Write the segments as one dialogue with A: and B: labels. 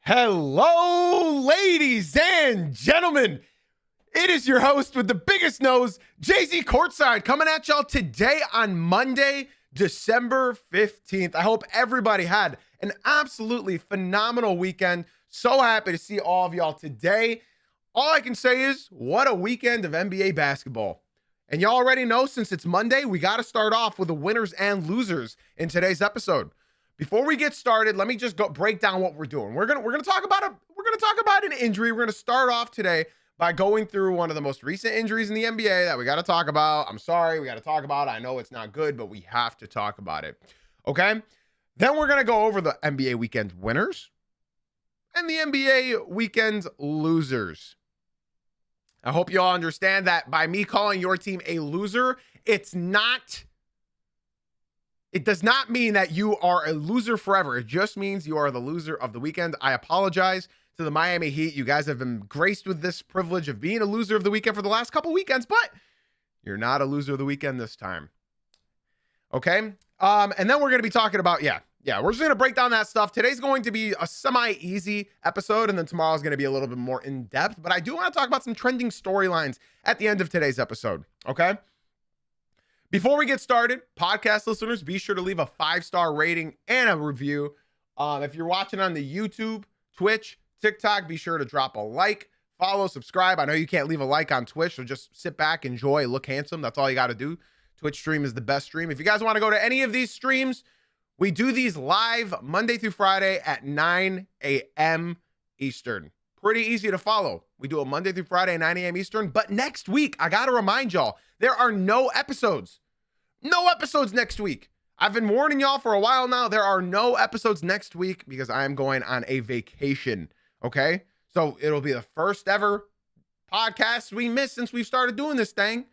A: Hello, ladies and gentlemen. It is your host with the biggest nose, Jay-Z Courtside, coming at y'all today on Monday, December 15th. I hope everybody had an absolutely phenomenal weekend. So happy to see all of y'all today. All I can say is, what a weekend of NBA basketball. And y'all already know, since it's Monday, we got to start off with the winners and losers in today's episode. Before we get started, let me just break down what we're doing. We're gonna talk about an injury. We're gonna start off today by going through one of the most recent injuries in the NBA that we got to talk about. I'm sorry, we got to talk about it. I know it's not good, but we have to talk about it. Okay? Then we're gonna go over the NBA weekend winners and the NBA weekend losers. I hope you all understand that by me calling your team a loser, it does not mean that you are a loser forever. It just means you are the loser of the weekend. I apologize to the Miami Heat. You guys have been graced with this privilege of being a loser of the weekend for the last couple weekends, but you're not a loser of the weekend this time. Okay? And then we're going to be talking about, we're just going to break down that stuff. Today's going to be a semi-easy episode, and then tomorrow's going to be a little bit more in-depth, but I do want to talk about some trending storylines at the end of today's episode. Okay? Before we get started, podcast listeners, be sure to leave a 5-star rating and a review. If you're watching on the YouTube, Twitch, TikTok, be sure to drop a like, follow, subscribe. I know you can't leave a like on Twitch, so just sit back, enjoy, look handsome. That's all you got to do. Twitch stream is the best stream. If you guys want to go to any of these streams, we do these live Monday through Friday at 9 a.m. Eastern. Pretty easy to follow. We do it Monday through Friday at 9 a.m. Eastern. But next week, I got to remind y'all, there are no episodes. No episodes next week. I've been warning y'all for a while now. There are no episodes next week because I am going on a vacation. Okay? So it'll be the first ever podcast we missed since we've started doing this thing.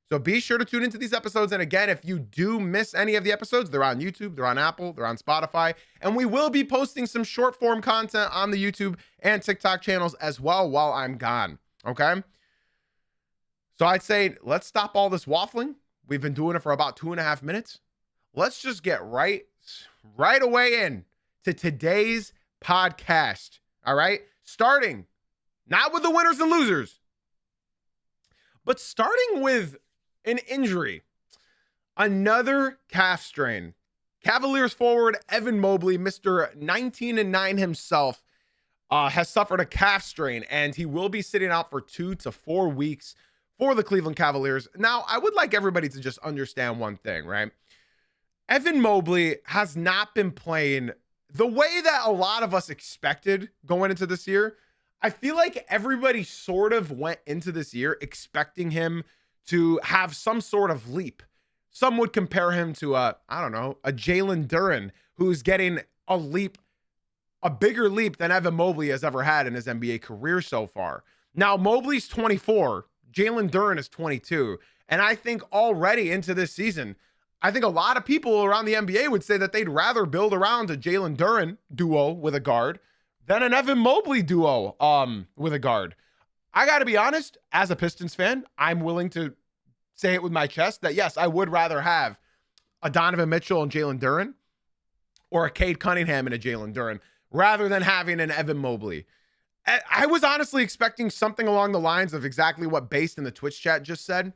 A: So be sure to tune into these episodes. And again, if you do miss any of the episodes, they're on YouTube, they're on Apple, they're on Spotify. And we will be posting some short form content on the YouTube and TikTok channels as well while I'm gone. Okay? So I'd say let's stop all this waffling. We've been doing it for about 2.5 minutes. Let's just get right away in to today's podcast. All right? Starting not with the winners and losers, but starting with an injury. Another calf strain. Cavaliers forward Evan Mobley, Mr. 19-9 himself, has suffered a calf strain, and he will be sitting out for 2 to 4 weeks for the Cleveland Cavaliers. Now, I would like everybody to just understand one thing, right? Evan Mobley has not been playing the way that a lot of us expected going into this year. I feel like everybody sort of went into this year expecting him to have some sort of leap. Some would compare him to a Jalen Duren, who's getting a bigger leap than Evan Mobley has ever had in his NBA career so far. Now, Mobley's 24. Jalen Duren is 22. And I think already into this season, I think a lot of people around the NBA would say that they'd rather build around a Jalen Duren duo with a guard than an Evan Mobley duo with a guard. I got to be honest, as a Pistons fan, I'm willing to say it with my chest that, yes, I would rather have a Donovan Mitchell and Jalen Duren or a Cade Cunningham and a Jalen Duren rather than having an Evan Mobley. I was honestly expecting something along the lines of exactly what Based in the Twitch chat just said.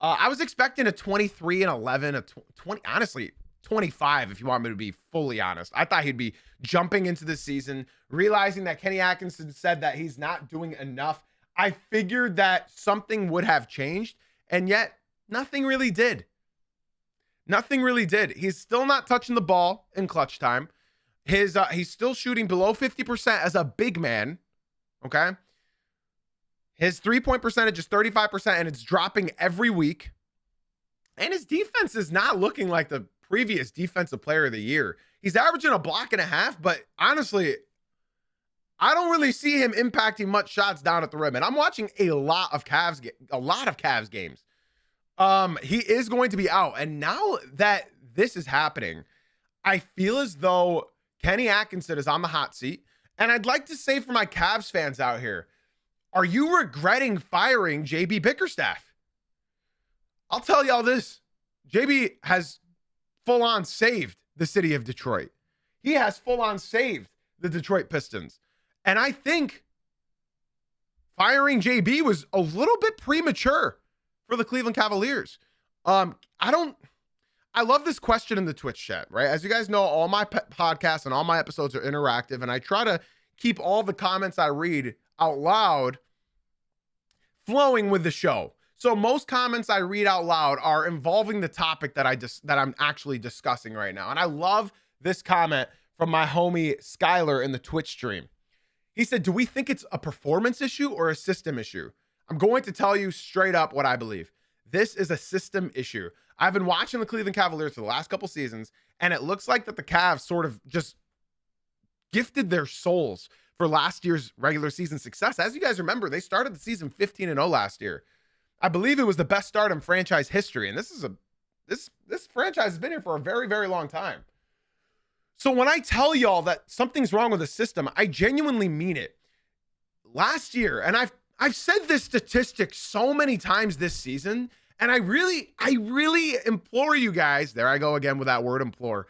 A: I was expecting a 23-11, a 20, honestly, 25, if you want me to be fully honest. I thought he'd be jumping into the season, realizing that Kenny Atkinson said that he's not doing enough. I figured that something would have changed, and yet nothing really did. Nothing really did. He's still not touching the ball in clutch time. He's still shooting below 50% as a big man. Okay. His 3-point percentage is 35%, and it's dropping every week. And his defense is not looking like the previous defensive player of the year. He's averaging a block and a half, but honestly, I don't really see him impacting much shots down at the rim. And I'm watching a lot of Cavs games. He is going to be out. And now that this is happening, I feel as though Kenny Atkinson is on the hot seat. And I'd like to say for my Cavs fans out here, are you regretting firing JB Bickerstaff? I'll tell y'all this. JB has full on saved the city of Detroit. He has full on saved the Detroit Pistons. And I think firing JB was a little bit premature for the Cleveland Cavaliers. I love this question in the Twitch chat, right? As you guys know, all my podcasts and all my episodes are interactive, and I try to keep all the comments I read out loud flowing with the show. So most comments I read out loud are involving the topic that I'm actually discussing right now. And I love this comment from my homie Skylar in the Twitch stream. He said, "Do we think it's a performance issue or a system issue?" I'm going to tell you straight up what I believe. This is a system issue. I've been watching the Cleveland Cavaliers for the last couple seasons, and it looks like that the Cavs sort of just gifted their souls for last year's regular season success. As you guys remember, they started the season 15-0 last year. I believe it was the best start in franchise history, and this franchise has been here for a very, very long time. So when I tell y'all that something's wrong with the system, I genuinely mean it. Last year, and I've said this statistic so many times this season, and I really implore you guys, there I go again with that word implore,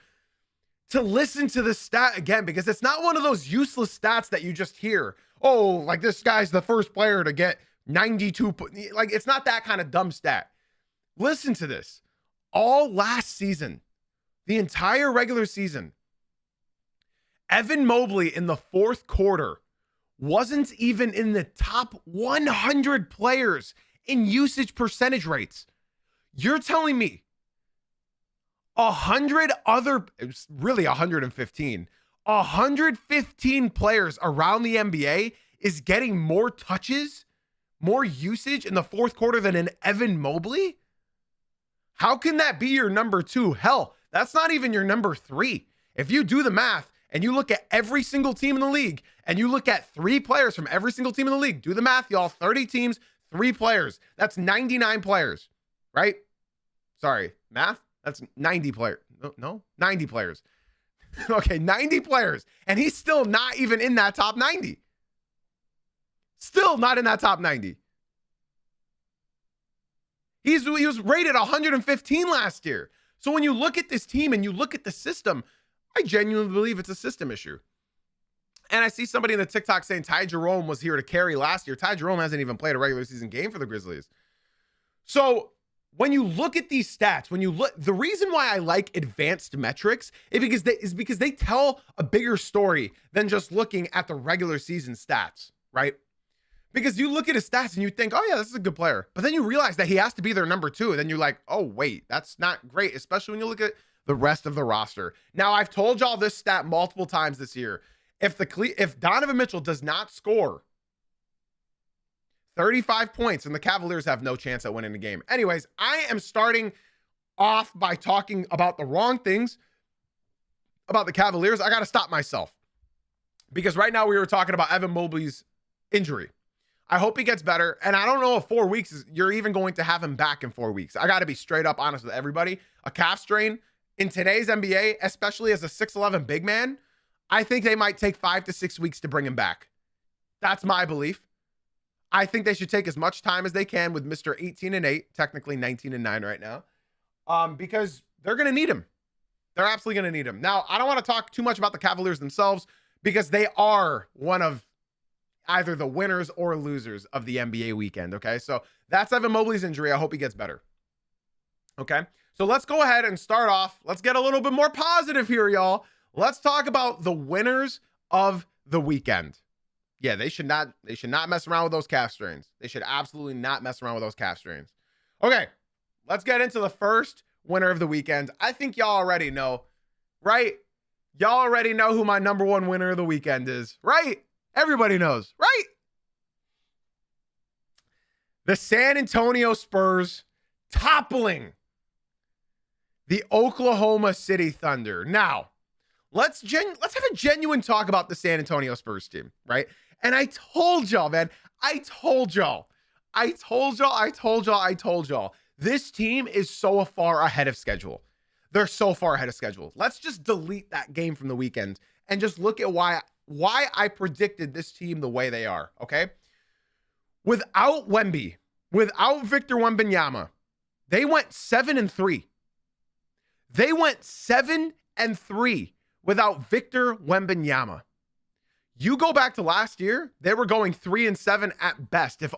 A: to listen to the stat again, because it's not one of those useless stats that you just hear. Oh, like this guy's the first player to get 92. Like, it's not that kind of dumb stat. Listen to this. All last season, the entire regular season, Evan Mobley in the fourth quarter wasn't even in the top 100 players in usage percentage rates. You're telling me 115 players around the NBA is getting more touches, more usage in the fourth quarter than an Evan Mobley? How can that be your number two? Hell, that's not even your number three. If you do the math and you look at every single team in the league and you look at 3 players from every single team in the league, do the math, y'all. 30 teams, 3 players. That's 99 players, right? Sorry, math? That's 90 players. No, 90 players. Okay, 90 players. And he's still not even in that top 90. Still not in that top 90. He was rated 115 last year. So when you look at this team and you look at the system, I genuinely believe it's a system issue. And I see somebody in the TikTok saying Ty Jerome was here to carry last year. Ty Jerome hasn't even played a regular season game for the Grizzlies. So when you look at these stats, the reason why I like advanced metrics is because they tell a bigger story than just looking at the regular season stats, right? Because you look at his stats and you think, oh yeah, this is a good player. But then you realize that he has to be their number 2. And then you're like, oh wait, that's not great, especially when you look at the rest of the roster. Now, I've told y'all this stat multiple times this year. If Donovan Mitchell does not score 35 points, and the Cavaliers have no chance at winning the game. Anyways, I am starting off by talking about the wrong things about the Cavaliers. I got to stop myself because right now we were talking about Evan Mobley's injury. I hope he gets better. And I don't know if 4 weeks you're even going to have him back in 4 weeks. I got to be straight up honest with everybody. A calf strain in today's NBA, especially as a 6'11" big man, I think they might take 5 to 6 weeks to bring him back. That's my belief. I think they should take as much time as they can with Mr. 18-8, technically 19-9 right now, because they're going to need him. They're absolutely going to need him. Now, I don't want to talk too much about the Cavaliers themselves because they are one of either the winners or losers of the NBA weekend, okay? So that's Evan Mobley's injury. I hope he gets better, okay? So let's go ahead and start off. Let's get a little bit more positive here, y'all. Let's talk about the winners of the weekend. Yeah, they should not mess around with those calf strains. They should absolutely not mess around with those calf strains. Okay, let's get into the first winner of the weekend. I think y'all already know, right? Y'all already know who my number 1 winner of the weekend is, right? Everybody knows, right? The San Antonio Spurs toppling the Oklahoma City Thunder. Now, let's have a genuine talk about the San Antonio Spurs team, right? And I told y'all, man, I told y'all. This team is so far ahead of schedule. They're so far ahead of schedule. Let's just delete that game from the weekend and just look at why I predicted this team the way they are, okay? Without Wemby, without Victor Wembanyama, they went 7-3. They went 7-3 without Victor Wembanyama. You go back to last year, they were going 3-7 at best. If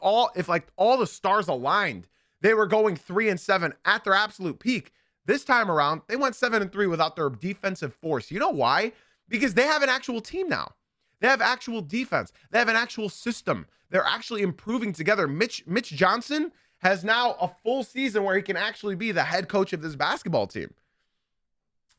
A: like all the stars aligned, they were going 3-7 at their absolute peak. This time around, they went 7-3 without their defensive force. You know why? Because they have an actual team now. They have actual defense. They have an actual system. They're actually improving together. Mitch Johnson has now a full season where he can actually be the head coach of this basketball team.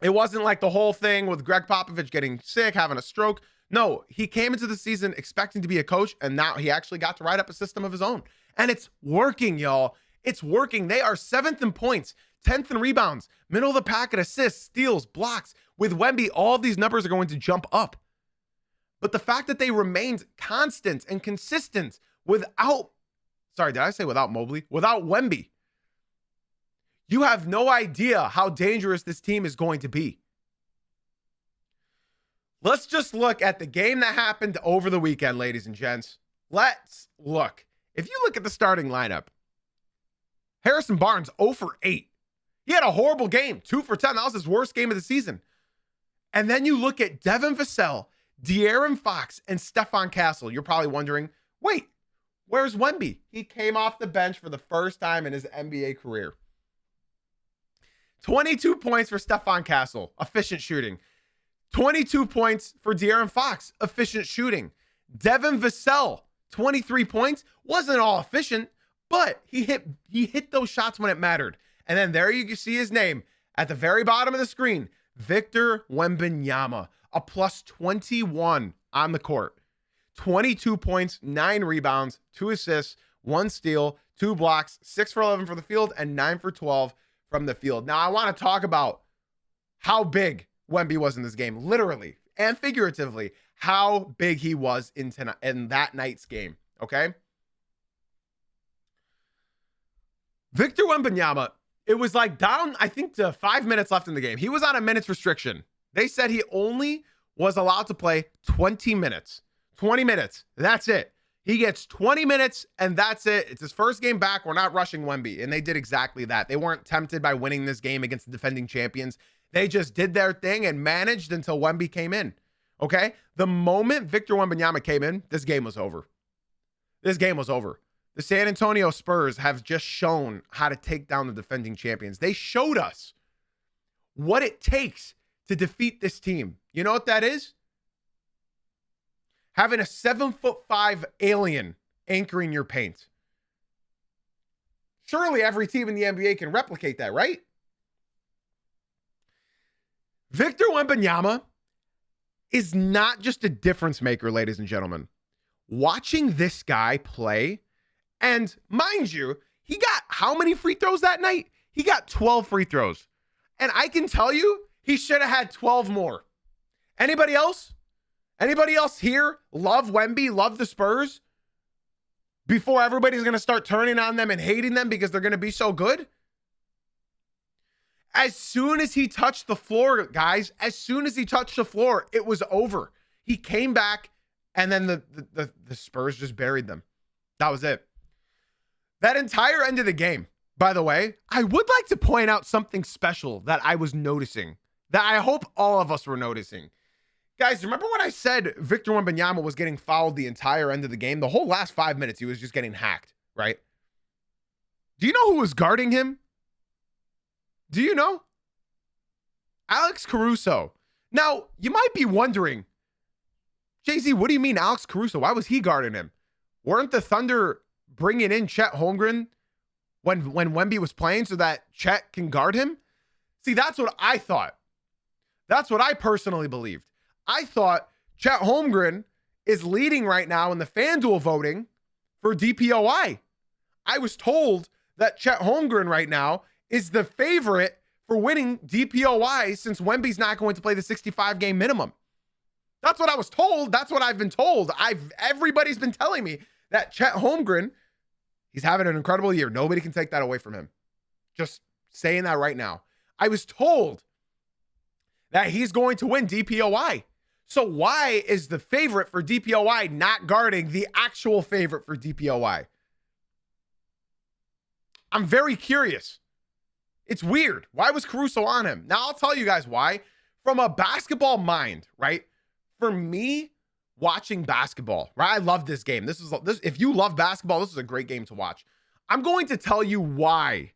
A: It wasn't like the whole thing with Greg Popovich getting sick, having a stroke. No, he came into the season expecting to be a coach, and now he actually got to write up a system of his own. And it's working, y'all. It's working. They are 7th in points, 10th in rebounds, middle of the pack at assists, steals, blocks. With Wemby, all of these numbers are going to jump up. But the fact that they remained constant and consistent without, sorry, did I say without Mobley? Without Wemby. You have no idea how dangerous this team is going to be. Let's just look at the game that happened over the weekend, ladies and gents. Let's look. If you look at the starting lineup, Harrison Barnes 0 for 8. He had a horrible game, 2 for 10. That was his worst game of the season. And then you look at Devin Vassell, De'Aaron Fox, and Stephon Castle. You're probably wondering, wait, where's Wemby? He came off the bench for the first time in his NBA career. 22 points for Stephon Castle, efficient shooting. 22 points for De'Aaron Fox, efficient shooting. Devin Vassell, 23 points. Wasn't all efficient, but he hit those shots when it mattered. And then there you can see his name at the very bottom of the screen, Victor Wembanyama, a plus 21 on the court. 22 points, 9 rebounds, 2 assists, 1 steal, 2 blocks, 6 for 11 for the field, and 9 for 12 from the field. Now, I want to talk about how big Wemby was in this game, literally and figuratively, how big he was in that night's game, okay? Victor Wembanyama, it was like down, I think, to 5 minutes left in the game. He was on a minutes restriction. They said he only was allowed to play 20 minutes. 20 minutes. That's it. He gets 20 minutes, and that's it. It's his first game back. We're not rushing Wemby, and they did exactly that. They weren't tempted by winning this game against the defending champions. They just did their thing and managed until Wemby came in, okay? The moment Victor Wembanyama came in, this game was over. This game was over. The San Antonio Spurs have just shown how to take down the defending champions. They showed us what it takes to defeat this team. You know what that is? Having a 7'5" alien anchoring your paint. Surely every team in the NBA can replicate that, right? Victor Wembanyama is not just a difference maker, ladies and gentlemen. Watching this guy play, and mind you, he got how many free throws that night? He got 12 free throws. And I can tell you, he should have had 12 more. Anybody else? Anybody else here love Wemby, love the Spurs? Before everybody's going to start turning on them and hating them because they're going to be so good? As soon as he touched the floor, guys, as soon as he touched the floor, it was over. He came back, and then the Spurs just buried them. That was it. That entire end of the game, by the way, I would like to point out something special that I was noticing, that I hope all of us were noticing. Guys, remember when I said Victor Wembanyama was getting fouled the entire end of the game? The whole last 5 minutes, he was just getting hacked, right? Do you know who was guarding him? Do you know? Alex Caruso. Now, you might be wondering, Jay-Z, what do you mean Alex Caruso? Why was he guarding him? Weren't the Thunder bringing in Chet Holmgren when Wemby was playing so that Chet can guard him? See, that's what I thought. That's what I personally believed. I thought Chet Holmgren is leading right now in the FanDuel voting for DPOY. I was told that Chet Holmgren right now is the favorite for winning DPOY since Wemby's not going to play the 65-game minimum. That's what I was told. That's what I've been told. Everybody's been telling me that Chet Holmgren, he's having an incredible year. Nobody can take that away from him. Just saying that right now. I was told that he's going to win DPOY. So why is the favorite for DPOY not guarding the actual favorite for DPOY? I'm very curious. It's weird. Why was Caruso on him? Now, I'll tell you guys why. From a basketball mind, right? For me, watching basketball, right? I love this game. This, if you love basketball, this is a great game to watch. I'm going to tell you why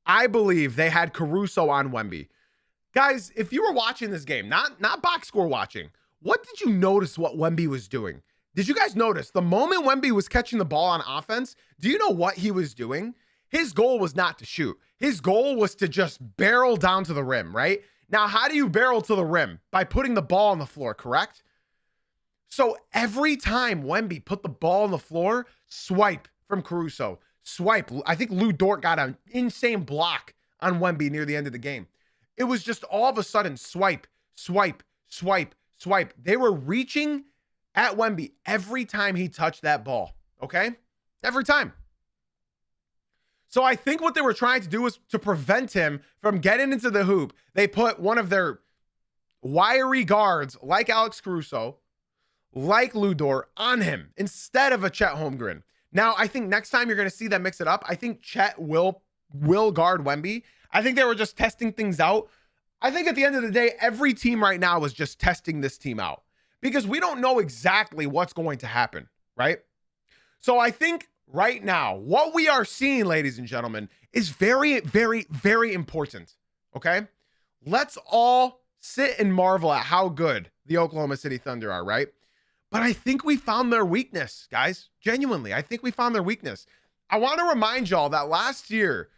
A: I believe they had Caruso on Wemby. Guys, if you were watching this game, not box score watching, what did you notice what Wemby was doing? Did you guys notice the moment Wemby was catching the ball on offense, do you know what he was doing? His goal was not to shoot. His goal was to just barrel down to the rim, right? Now, how do you barrel to the rim? By putting the ball on the floor, correct? So every time Wemby put the ball on the floor, swipe from Caruso, swipe. I think Lou Dort got an insane block on Wemby near the end of the game. It was just all of a sudden swipe, swipe, swipe, swipe. They were reaching at Wemby every time he touched that ball, okay? Every time. So I think what they were trying to do was to prevent him from getting into the hoop. They put one of their wiry guards like Alex Caruso, like Lou Dort, on him instead of a Chet Holmgren. Now, I think next time you're going to see them mix it up. I think Chet will guard Wemby. I think they were just testing things out. I think at the end of the day, every team right now is just testing this team out because we don't know exactly what's going to happen, right? So I think right now, what we are seeing, ladies and gentlemen, is very, very, very important, okay? Let's all sit and marvel at how good the Oklahoma City Thunder are, right? But I think we found their weakness, guys. Genuinely, I think we found their weakness. I want to remind y'all that last year,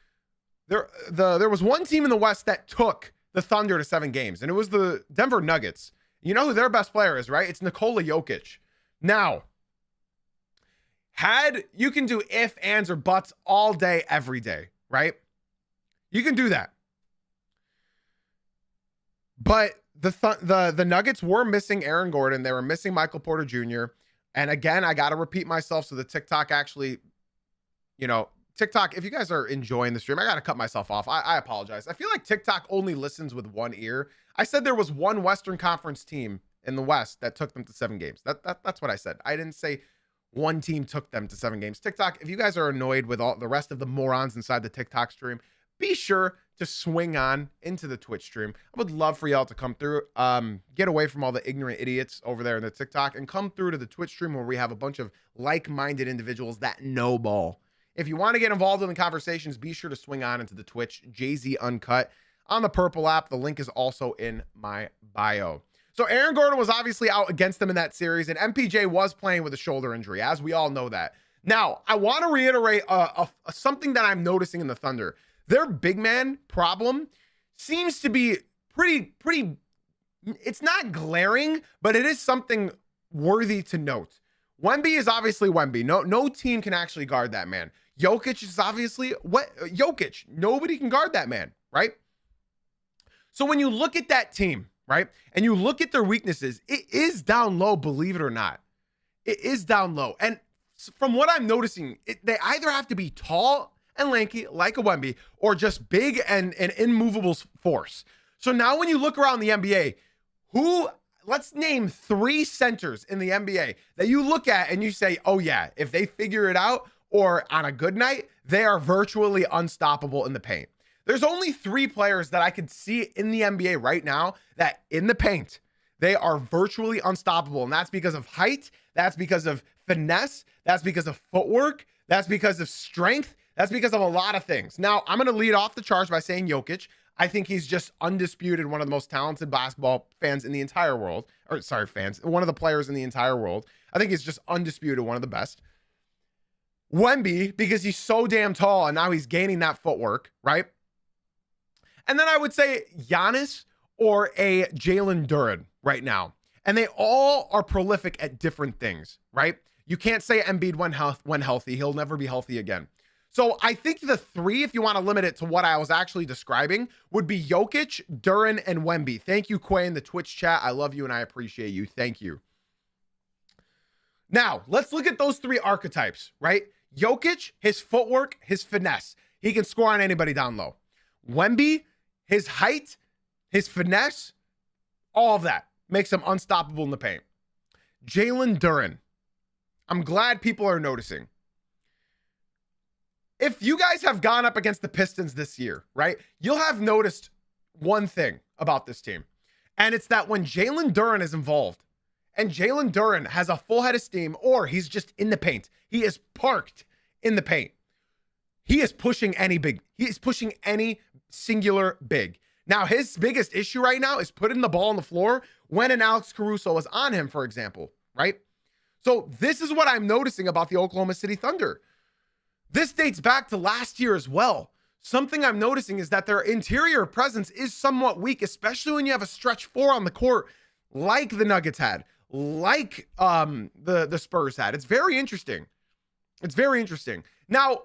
A: there was one team in the West that took the Thunder to 7 games, and it was the Denver Nuggets. You know who their best player is, right? It's Nikola Jokic. Now, you can do if, ands, or buts all day, every day, right? You can do that. But the Nuggets were missing Aaron Gordon. They were missing Michael Porter Jr. And again, I got to repeat myself. So the TikTok actually, TikTok, if you guys are enjoying the stream, I got to cut myself off. I apologize. I feel like TikTok only listens with one ear. I said there was one Western Conference team in the West that took them to 7 games. That's what I said. I didn't say one team took them to 7 games. TikTok, if you guys are annoyed with all the rest of the morons inside the TikTok stream, be sure to swing on into the Twitch stream. I would love for y'all to come through, get away from all the ignorant idiots over there in the TikTok and come through to the Twitch stream where we have a bunch of like-minded individuals that know ball. If you want to get involved in the conversations, be sure to swing on into the Twitch, Jay-Z Uncut on the Purple app. The link is also in my bio. So Aaron Gordon was obviously out against them in that series, and MPJ was playing with a shoulder injury, as we all know that. Now, I want to reiterate something that I'm noticing in the Thunder. Their big man problem seems to be pretty, it's not glaring, but it is something worthy to note. Wemby is obviously Wemby. No team can actually guard that man. Jokic is obviously Jokic. Nobody can guard that man, right? So when you look at that team, right, and you look at their weaknesses, it is down low, believe it or not. It is down low. And from what I'm noticing, they either have to be tall and lanky like a Wemby or just big and an immovable force. So now when you look around the NBA, let's name 3 centers in the NBA that you look at and you say, oh yeah, if they figure it out or on a good night, they are virtually unstoppable in the paint. There's only 3 players that I could see in the NBA right now that in the paint, they are virtually unstoppable. And that's because of height. That's because of finesse. That's because of footwork. That's because of strength. That's because of a lot of things. Now, I'm going to lead off the charge by saying Jokic. I think he's just undisputed one of the most talented basketball fans in the entire world. One of the players in the entire world. I think he's just undisputed one of the best. Wemby, because he's so damn tall and now he's gaining that footwork, right? And then I would say Giannis or a Jalen Duren right now. And they all are prolific at different things, right? You can't say Embiid when healthy. He'll never be healthy again. So I think the 3, if you want to limit it to what I was actually describing, would be Jokic, Duren, and Wemby. Thank you, Quay, in the Twitch chat. I love you and I appreciate you. Thank you. Now, let's look at those 3 archetypes, right? Jokic, his footwork, his finesse. He can score on anybody down low. Wemby, his height, his finesse, all of that makes him unstoppable in the paint. Jalen Duren. I'm glad people are noticing. If you guys have gone up against the Pistons this year, right, you'll have noticed one thing about this team. And it's that when Jalen Duren is involved and Jalen Duren has a full head of steam, or he's just in the paint. He is parked in the paint. He is pushing any big. He is pushing any singular big. Now, his biggest issue right now is putting the ball on the floor when an Alex Caruso is on him, for example, right? So this is what I'm noticing about the Oklahoma City Thunder. This dates back to last year as well. Something I'm noticing is that their interior presence is somewhat weak, especially when you have a stretch four on the court like the Nuggets had, like the Spurs had. It's very interesting. It's very interesting. Now,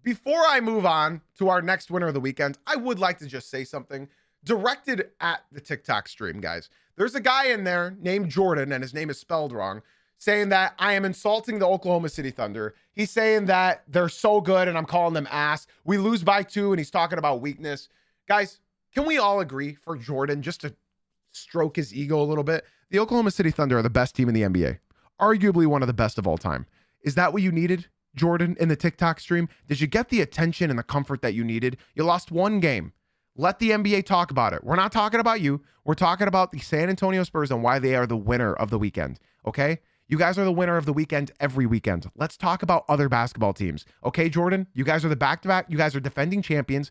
A: before I move on to our next winner of the weekend, I would like to just say something directed at the TikTok stream, guys. There's a guy in there named Jordan, and his name is spelled wrong, saying that I am insulting the Oklahoma City Thunder. He's saying that they're so good and I'm calling them ass. We lose by 2 and he's talking about weakness. Guys, can we all agree for Jordan, just to stroke his ego a little bit, the Oklahoma City Thunder are the best team in the NBA, arguably one of the best of all time. Is that what you needed, Jordan, in the TikTok stream? Did you get the attention and the comfort that you needed? You lost one game. Let the NBA talk about it. We're not talking about you. We're talking about the San Antonio Spurs and why they are the winner of the weekend, okay? You guys are the winner of the weekend every weekend. Let's talk about other basketball teams. Okay, Jordan? You guys are the back-to-back. You guys are defending champions.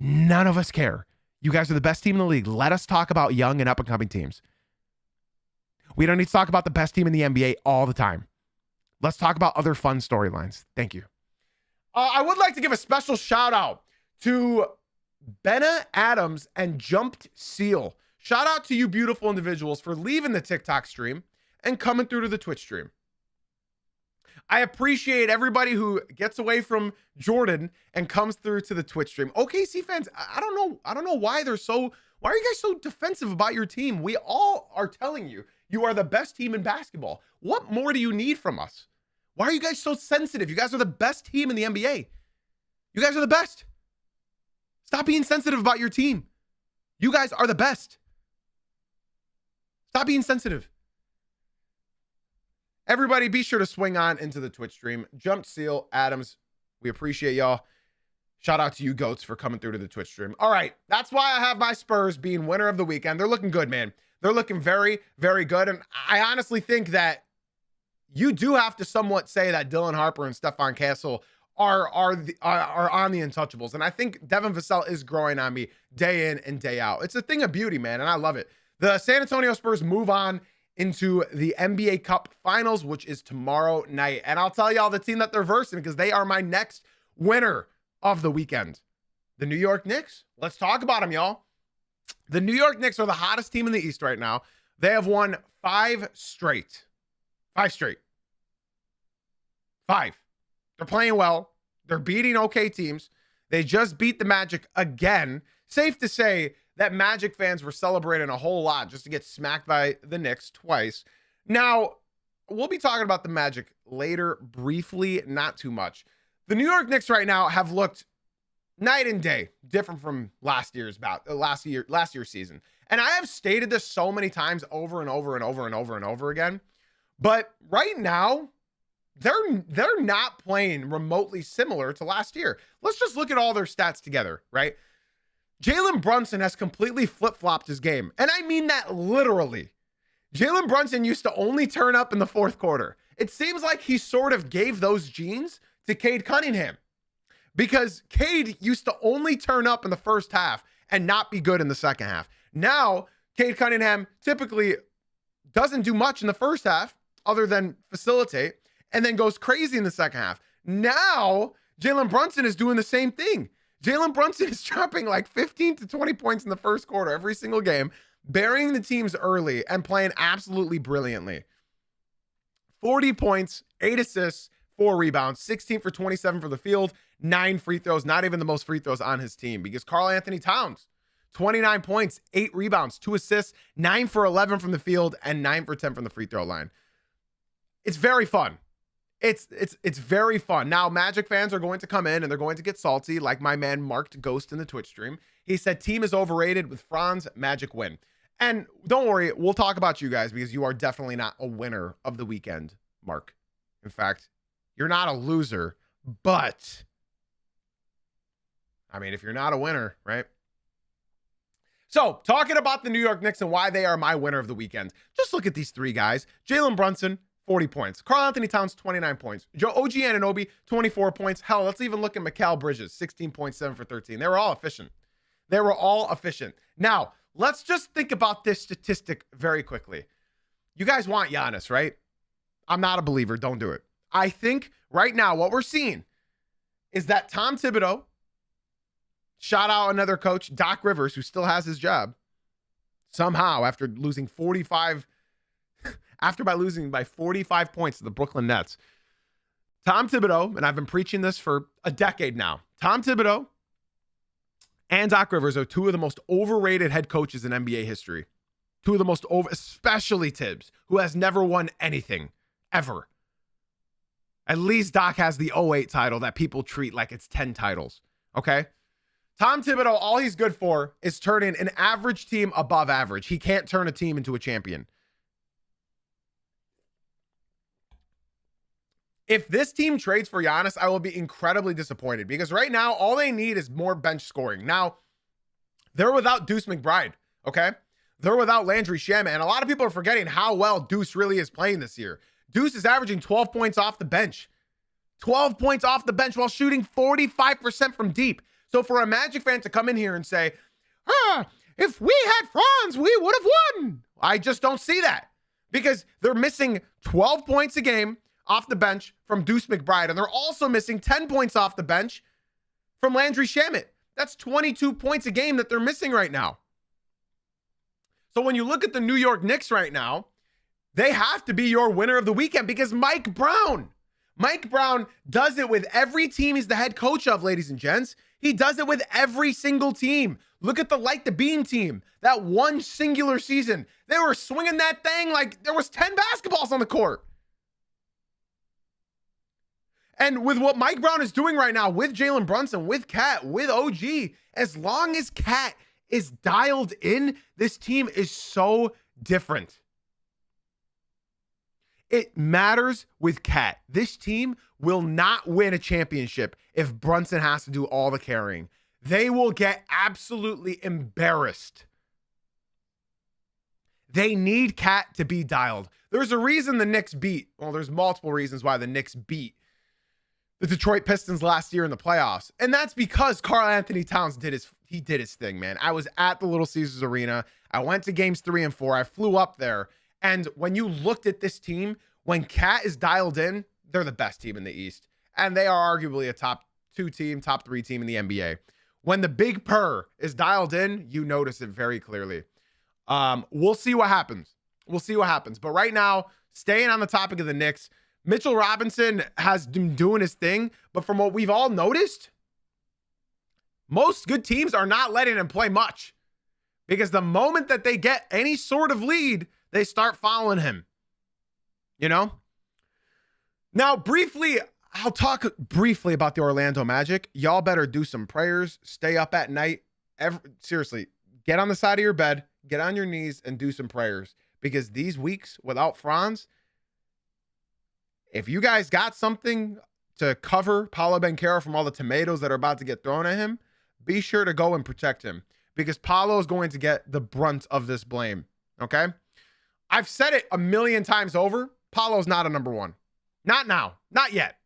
A: None of us care. You guys are the best team in the league. Let us talk about young and up-and-coming teams. We don't need to talk about the best team in the NBA all the time. Let's talk about other fun storylines. Thank you. I would like to give a special shout out to Benna Adams and Jumped Seal. Shout out to you beautiful individuals for leaving the TikTok stream and coming through to the Twitch stream. I appreciate everybody who gets away from Jordan and comes through to the Twitch stream. OKC fans, I don't know why why are you guys so defensive about your team? We all are telling you, you are the best team in basketball. What more do you need from us? Why are you guys so sensitive? You guys are the best team in the NBA. You guys are the best. Stop being sensitive about your team. You guys are the best. Stop being sensitive. Everybody, be sure to swing on into the Twitch stream. Jumped Seal, Adams, we appreciate y'all. Shout out to you goats for coming through to the Twitch stream. All right, that's why I have my Spurs being winner of the weekend. They're looking good, man. They're looking very, very good. And I honestly think that you do have to somewhat say that Dylan Harper and Stephon Castle are on the untouchables. And I think Devin Vassell is growing on me day in and day out. It's a thing of beauty, man, and I love it. The San Antonio Spurs move on into the NBA Cup Finals, which is tomorrow night. And I'll tell y'all the team that they're versing because they are my next winner of the weekend. The New York Knicks. Let's talk about them, y'all. The New York Knicks are the hottest team in the East right now. They have won 5 straight. 5 straight. 5. They're playing well. They're beating okay teams. They just beat the Magic again. Safe to say that Magic fans were celebrating a whole lot just to get smacked by the Knicks twice. Now, we'll be talking about the Magic later briefly, not too much. The New York Knicks right now have looked night and day different from last year's season. And I have stated this so many times over and over and over and over and over again. But right now, they're not playing remotely similar to last year. Let's just look at all their stats together, right? Jalen Brunson has completely flip-flopped his game. And I mean that literally. Jalen Brunson used to only turn up in the fourth quarter. It seems like he sort of gave those genes to Cade Cunningham, because Cade used to only turn up in the first half and not be good in the second half. Now, Cade Cunningham typically doesn't do much in the first half other than facilitate, and then goes crazy in the second half. Now, Jalen Brunson is doing the same thing. Jalen Brunson is dropping like 15 to 20 points in the first quarter every single game, burying the teams early and playing absolutely brilliantly. 40 points, 8 assists, 4 rebounds, 16 for 27 for the field, 9 free throws, not even the most free throws on his team, because Karl-Anthony Towns, 29 points, 8 rebounds, 2 assists, 9 for 11 from the field, and 9 for 10 from the free throw line. It's very fun. It's very fun. Now, Magic fans are going to come in and they're going to get salty, like my man Marked Ghost in the Twitch stream. He said team is overrated with Franz, Magic win. And don't worry, we'll talk about you guys because you are definitely not a winner of the weekend, Mark. In fact, you're not a loser, but I mean, if you're not a winner, right? So, talking about the New York Knicks and why they are my winner of the weekend, just look at these three guys. Jalen Brunson, 40 points. Karl-Anthony Towns, 29 points. OG Anunoby, 24 points. Hell, let's even look at Mikal Bridges, 16.7 for 13. They were all efficient. Now, let's just think about this statistic very quickly. You guys want Giannis, right? I'm not a believer. Don't do it. I think right now what we're seeing is that Tom Thibodeau, shout out another coach, Doc Rivers, who still has his job, somehow after losing by 45 points to the Brooklyn Nets. Tom Thibodeau, and I've been preaching this for a decade now, Tom Thibodeau and Doc Rivers are two of the most overrated head coaches in NBA history. Two of the most especially Tibbs, who has never won anything, ever. At least Doc has the 08 title that people treat like it's 10 titles, okay? Tom Thibodeau, all he's good for is turning an average team above average. He can't turn a team into a champion. If this team trades for Giannis, I will be incredibly disappointed because right now, all they need is more bench scoring. Now, they're without Deuce McBride, okay? They're without Landry Shamet, and a lot of people are forgetting how well Deuce really is playing this year. Deuce is averaging 12 points off the bench. 12 points off the bench while shooting 45% from deep. So for a Magic fan to come in here and say, if we had Franz, we would have won. I just don't see that because they're missing 12 points a game off the bench from Deuce McBride, and they're also missing 10 points off the bench from Landry Shamet. That's 22 points a game that they're missing right now. So when you look at the New York Knicks right now, they have to be your winner of the weekend because Mike Brown does it with every team he's the head coach of, ladies and gents. He does it with every single team. Look at the Light the Beam team. That one singular season, they were swinging that thing like there was 10 basketballs on the court. And with what Mike Brown is doing right now with Jalen Brunson, with Cat, with OG, as long as Cat is dialed in, this team is so different. It matters with Cat. This team will not win a championship if Brunson has to do all the carrying. They will get absolutely embarrassed. They need Cat to be dialed. There's a reason the Knicks beat. Well, there's multiple reasons why the Knicks beat the Detroit Pistons last year in the playoffs. And that's because Karl-Anthony Towns did his thing, man. I was at the Little Caesars Arena. I went to games 3 and 4. I flew up there. And when you looked at this team, when Cat is dialed in, they're the best team in the East. And they are arguably a top 2 team, top 3 team in the NBA. When the Big Purr is dialed in, you notice it very clearly. We'll see what happens. But right now, staying on the topic of the Knicks, Mitchell Robinson has been doing his thing, but from what we've all noticed, most good teams are not letting him play much because the moment that they get any sort of lead, they start following him, you know? Now, I'll talk briefly about the Orlando Magic. Y'all better do some prayers, stay up at night. Seriously, get on the side of your bed, get on your knees and do some prayers because these weeks without Franz, if you guys got something to cover Paolo Banchero from all the tomatoes that are about to get thrown at him, be sure to go and protect him because Paolo is going to get the brunt of this blame, okay? I've said it a million times over. Paolo's not a number one. Not now. Not yet.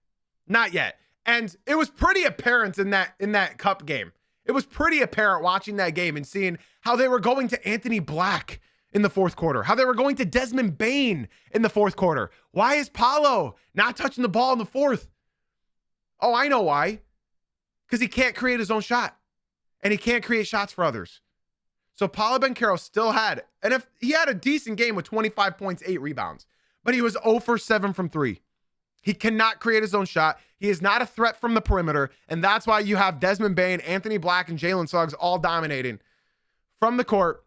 A: And it was pretty apparent in that cup game. It was pretty apparent watching that game and seeing how they were going to Anthony Black in the fourth quarter, how they were going to Desmond Bane in the fourth quarter. Why is Paolo not touching the ball in the fourth? Oh, I know why. Because he can't create his own shot. And he can't create shots for others. So Paolo Banchero still had, and if he had a decent game with 25 points, 8 rebounds, but he was 0 for 7 from 3. He cannot create his own shot. He is not a threat from the perimeter. And that's why you have Desmond Bane, Anthony Black, and Jalen Suggs all dominating from the court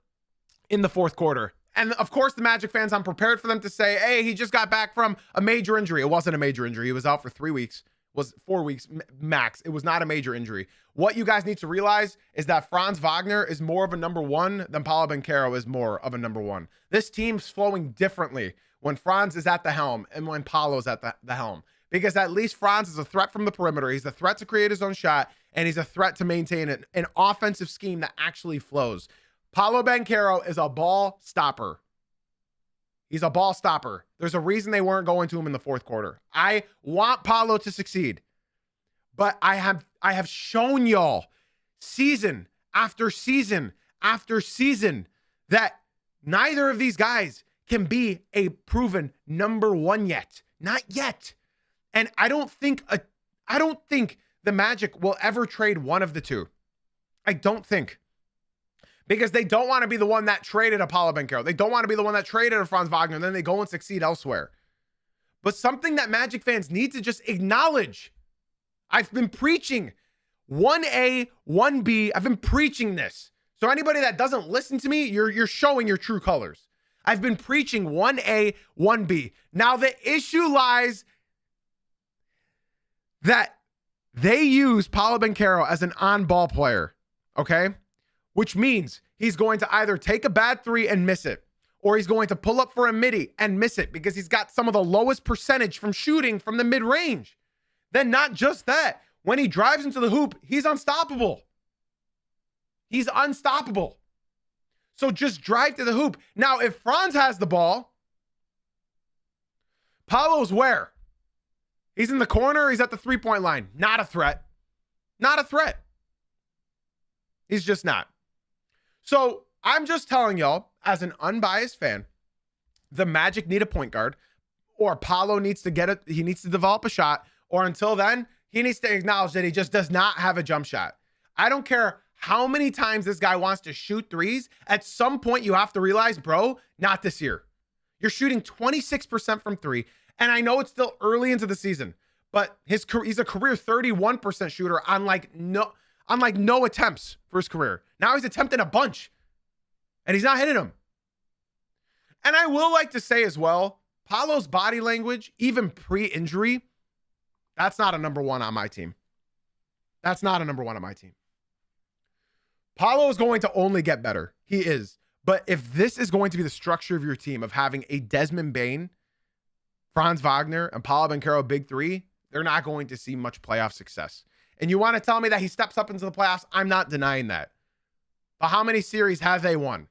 A: in the fourth quarter. And of course, the Magic fans, I'm prepared for them to say, hey, he just got back from a major injury. It wasn't a major injury. He was out for 3 weeks, was 4 weeks max. It was not a major injury. What you guys need to realize is that Franz Wagner is more of a number one than Paolo Banchero is more of a number one. This team's flowing differently when Franz is at the helm and when Paolo's at the helm. Because at least Franz is a threat from the perimeter. He's a threat to create his own shot, and he's a threat to maintain an offensive scheme that actually flows. Paolo Banchero is a ball stopper. He's a ball stopper. There's a reason they weren't going to him in the fourth quarter. I want Paolo to succeed, but I have shown y'all season after season after season that neither of these guys can be a proven number one yet. Not yet. And I don't think the Magic will ever trade one of the two. I don't think. Because they don't want to be the one that traded a Paolo Banchero. They don't want to be the one that traded a Franz Wagner, and then they go and succeed elsewhere. But something that Magic fans need to just acknowledge. I've been preaching 1A, 1B. I've been preaching this. So anybody that doesn't listen to me, you're showing your true colors. I've been preaching 1A, 1B. Now the issue lies that they use Paolo Banchero as an on-ball player, okay? Which means he's going to either take a bad three and miss it, or he's going to pull up for a midi and miss it because he's got some of the lowest percentage from shooting from the mid-range. Then not just that, when he drives into the hoop, he's unstoppable. He's unstoppable. So just drive to the hoop. Now, if Franz has the ball, Paolo's where? He's in the corner, he's at the three-point line. Not a threat. Not a threat. He's just not. So I'm just telling y'all, as an unbiased fan, the Magic need a point guard, or Paolo needs to get it. He needs to develop a shot, or until then, he needs to acknowledge that he just does not have a jump shot. I don't care how many times this guy wants to shoot threes. At some point, you have to realize, bro, not this year. You're shooting 26% from three, and I know it's still early into the season, but he's a career 31% shooter on no attempts for his career. Now he's attempting a bunch, and he's not hitting them. And I will like to say as well, Paolo's body language, even pre-injury, that's not a number one on my team. That's not a number one on my team. Paolo is going to only get better. He is. But if this is going to be the structure of your team, of having a Desmond Bane, Franz Wagner, and Paolo Banchero big three, they're not going to see much playoff success. And you want to tell me that he steps up into the playoffs? I'm not denying that. But how many series have they won?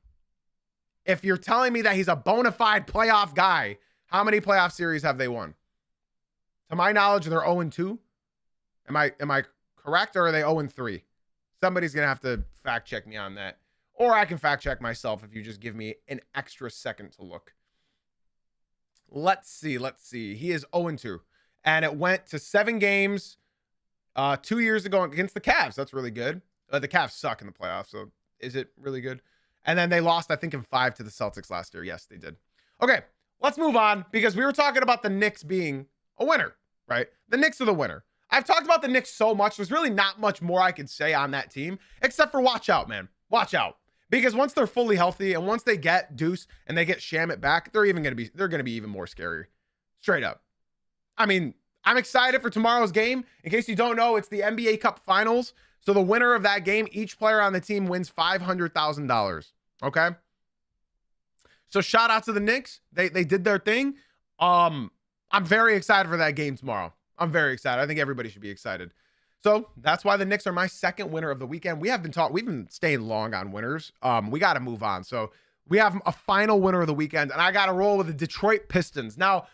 A: If you're telling me that he's a bona fide playoff guy, how many playoff series have they won? To my knowledge, they're 0-2. Am I correct, or are they 0-3? Somebody's going to have to fact check me on that. Or I can fact check myself if you just give me an extra second to look. Let's see. He is 0-2. And it went to 7 games 2 years ago against the Cavs. That's really good. The Cavs suck in the playoffs, so is it really good? And then they lost, I think, in 5 to the Celtics last year. Yes, they did. Okay, let's move on, because we were talking about the Knicks being a winner, right? The Knicks are the winner. I've talked about the Knicks so much. There's really not much more I could say on that team, except for watch out, man. Watch out. Because once they're fully healthy and once they get Deuce and they get Shamet back, they're going to be even more scary. Straight up. I mean, I'm excited for tomorrow's game. In case you don't know, it's the NBA Cup Finals. So the winner of that game, each player on the team wins $500,000. Okay? So shout out to the Knicks. They did their thing. I'm very excited for that game tomorrow. I'm very excited. I think everybody should be excited. So that's why the Knicks are my second winner of the weekend. We've been staying long on winners. We got to move on. So we have a final winner of the weekend, and I got to roll with the Detroit Pistons. Now,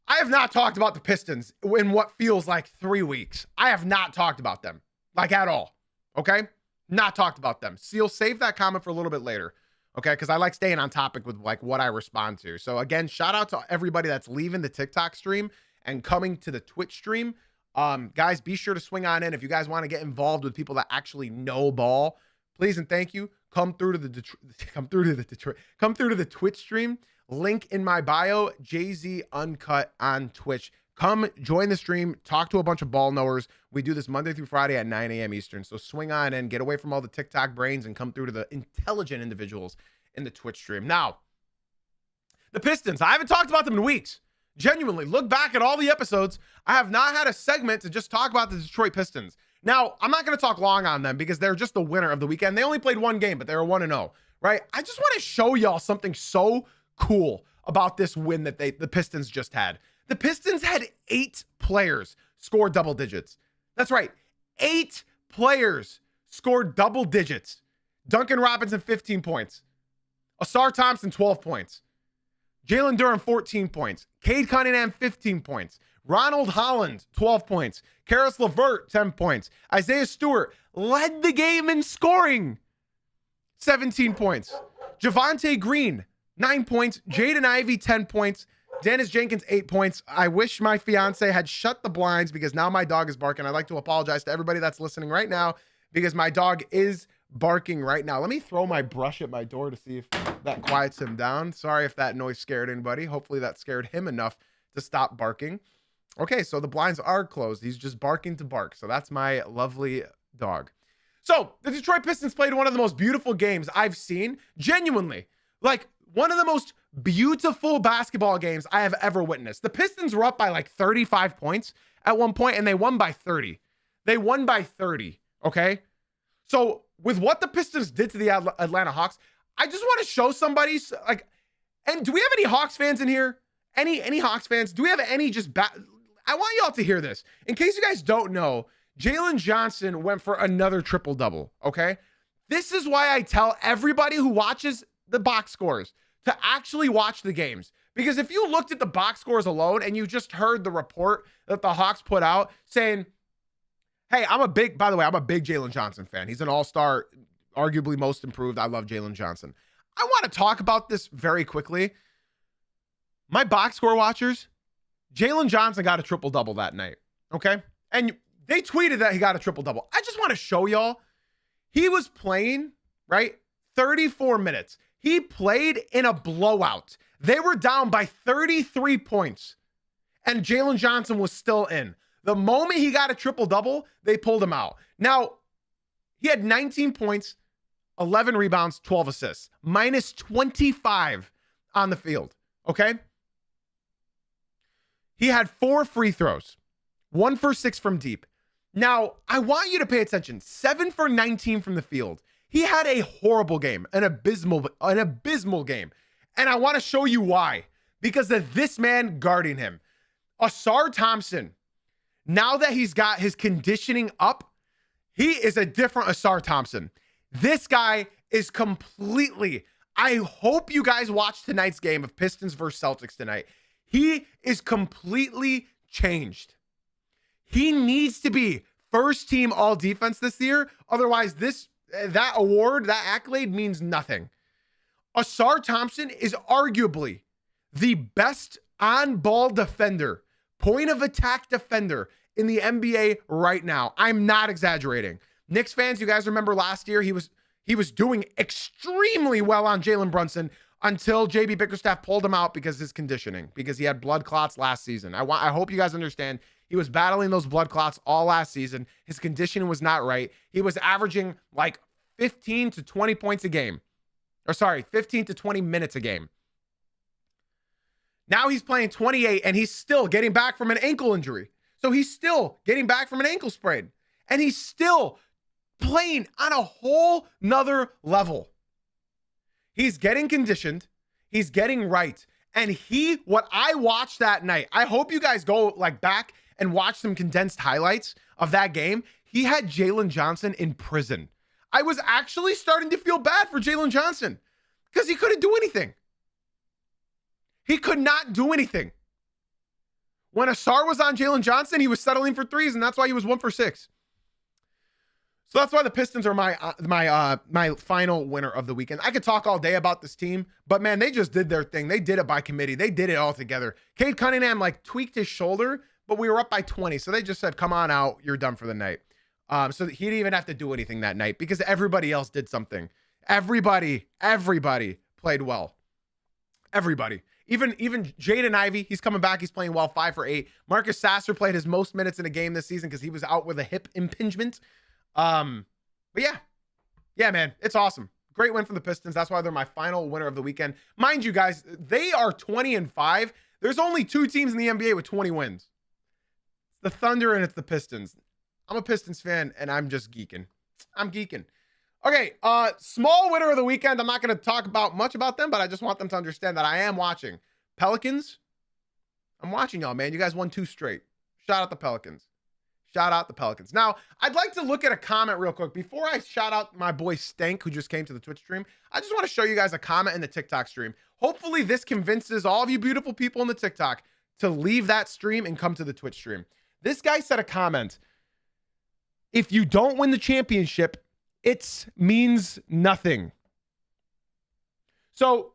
A: I have not talked about the Pistons in what feels like 3 weeks. I have not talked about them, like, at all. Okay? Not talked about them. Seal, save that comment for a little bit later. Okay? Because I like staying on topic with, like, what I respond to. So again, shout out to everybody that's leaving the TikTok stream and coming to the Twitch stream. Guys, be sure to swing on in if you guys want to get involved with people that actually know ball. Please and thank you. Come through to the Twitch stream. Link in my bio, JZ Uncut on Twitch. Come join the stream. Talk to a bunch of ball knowers. We do this Monday through Friday at 9 a.m. Eastern. So swing on in, get away from all the TikTok brains, and come through to the intelligent individuals in the Twitch stream. Now, the Pistons. I haven't talked about them in weeks. Genuinely, look back at all the episodes. I have not had a segment to just talk about the Detroit Pistons. Now, I'm not going to talk long on them because they're just the winner of the weekend. They only played 1 game, but they were 1-0, right? I just want to show y'all something so cool about this win that the Pistons just had. The Pistons had 8 players score double digits. That's right. 8 players scored double digits. Duncan Robinson, 15 points. Ausar Thompson, 12 points. Jalen Duren, 14 points. Cade Cunningham, 15 points. Ronald Holland, 12 points. Karis LeVert, 10 points. Isaiah Stewart led the game in scoring, 17 points. Javonte Green, 9 points. Jaden Ivey, 10 points. Dennis Jenkins, 8 points. I wish my fiance had shut the blinds because now my dog is barking. I'd like to apologize to everybody that's listening right now because my dog is barking right now. Let me throw my brush at my door to see if that quiets him down. Sorry if that noise scared anybody. Hopefully that scared him enough to stop barking. Okay, so the blinds are closed. He's just barking to bark. So that's my lovely dog. So the Detroit Pistons played one of the most beautiful games I've seen. Genuinely, like one of the most beautiful basketball games I have ever witnessed. The Pistons were up by like 35 points at one point, and they won by 30. They won by 30, okay? So with what the Pistons did to the Atlanta Hawks, I just want to show somebody, like, and do we have any Hawks fans in here? Any Hawks fans? Do we have any just I want y'all to hear this. In case you guys don't know, Jalen Johnson went for another triple-double, okay? This is why I tell everybody who watches the box scores to actually watch the games. Because if you looked at the box scores alone and you just heard the report that the Hawks put out saying, hey, by the way, I'm a big Jalen Johnson fan. He's an all-star, arguably most improved. I love Jalen Johnson. I want to talk about this very quickly. My box score watchers, Jalen Johnson got a triple-double that night, okay? And they tweeted that he got a triple-double. I just want to show y'all. He was playing, right, 34 minutes. He played in a blowout. They were down by 33 points, and Jalen Johnson was still in. The moment he got a triple-double, they pulled him out. Now, he had 19 points, 11 rebounds, 12 assists, minus 25 on the field, okay? He had 4 free throws, 1 for 6 from deep. Now, I want you to pay attention. 7 for 19 from the field. He had a horrible game, an abysmal game. And I want to show you why. Because of this man guarding him. Ausar Thompson, now that he's got his conditioning up, he is a different Ausar Thompson. This guy is completely, I hope you guys watch tonight's game of Pistons versus Celtics tonight. He is completely changed. He needs to be first team all defense this year. Otherwise, that award, that accolade means nothing. Ausar Thompson is arguably the best on-ball defender, point of attack defender in the NBA right now. I'm not exaggerating. Knicks fans, you guys remember last year, he was doing extremely well on Jalen Brunson until JB Bickerstaff pulled him out because of his conditioning, because he had blood clots last season. I hope you guys understand. He was battling those blood clots all last season. His conditioning was not right. He was averaging like 15 to 20 points a game. 15 to 20 minutes a game. Now he's playing 28 and he's still getting back from an ankle injury. So he's still getting back from an ankle sprain. And he's still playing on a whole nother level. He's getting conditioned. He's getting right. And what I watched that night, I hope you guys go like back and watch some condensed highlights of that game. He had Jalen Johnson in prison. I was actually starting to feel bad for Jalen Johnson because he couldn't do anything. He could not do anything. When Ausar was on Jalen Johnson, he was settling for threes, and that's why he was 1 for 6. So that's why the Pistons are my final winner of the weekend. I could talk all day about this team, but man, they just did their thing. They did it by committee. They did it all together. Cade Cunningham like tweaked his shoulder, but we were up by 20. So they just said, come on out. You're done for the night. So he didn't even have to do anything that night because everybody else did something. Everybody played well. Everybody. Even Jaden Ivey, he's coming back. He's playing well, 5 for 8. Marcus Sasser played his most minutes in a game this season because he was out with a hip impingement. But yeah, man, it's awesome. Great win for the Pistons. That's why they're my final winner of the weekend. Mind you guys, they are 20-5. There's only 2 teams in the NBA with 20 wins. It's the Thunder and it's the Pistons. I'm a Pistons fan and I'm just geeking. I'm geeking. Okay, small winner of the weekend. I'm not going to talk much about them, but I just want them to understand that I am watching. Pelicans, I'm watching y'all, man. You guys won 2 straight. Shout out the Pelicans. Shout out the Pelicans. Now, I'd like to look at a comment real quick. Before I shout out my boy Stank, who just came to the Twitch stream, I just want to show you guys a comment in the TikTok stream. Hopefully this convinces all of you beautiful people in the TikTok to leave that stream and come to the Twitch stream. This guy said a comment. If you don't win the championship, it means nothing. So,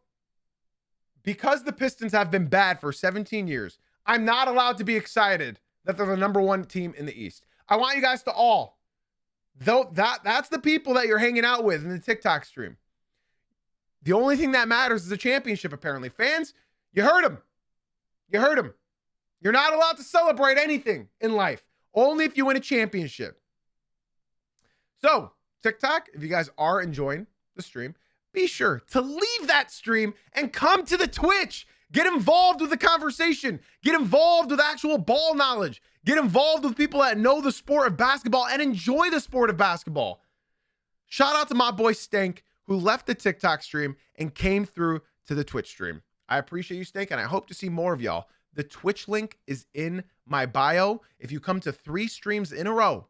A: because the Pistons have been bad for 17 years, I'm not allowed to be excited that they're the number one team in the East. I want you guys to all, though that's the people that you're hanging out with in the TikTok stream. The only thing that matters is a championship, apparently. Fans, you heard him. You heard him. You're not allowed to celebrate anything in life, only if you win a championship. So, TikTok, if you guys are enjoying the stream, be sure to leave that stream and come to the Twitch. Get involved with the conversation. Get involved with actual ball knowledge. Get involved with people that know the sport of basketball and enjoy the sport of basketball. Shout out to my boy Stank, who left the TikTok stream and came through to the Twitch stream. I appreciate you, Stank, and I hope to see more of y'all. The Twitch link is in my bio. If you come to 3 streams in a row,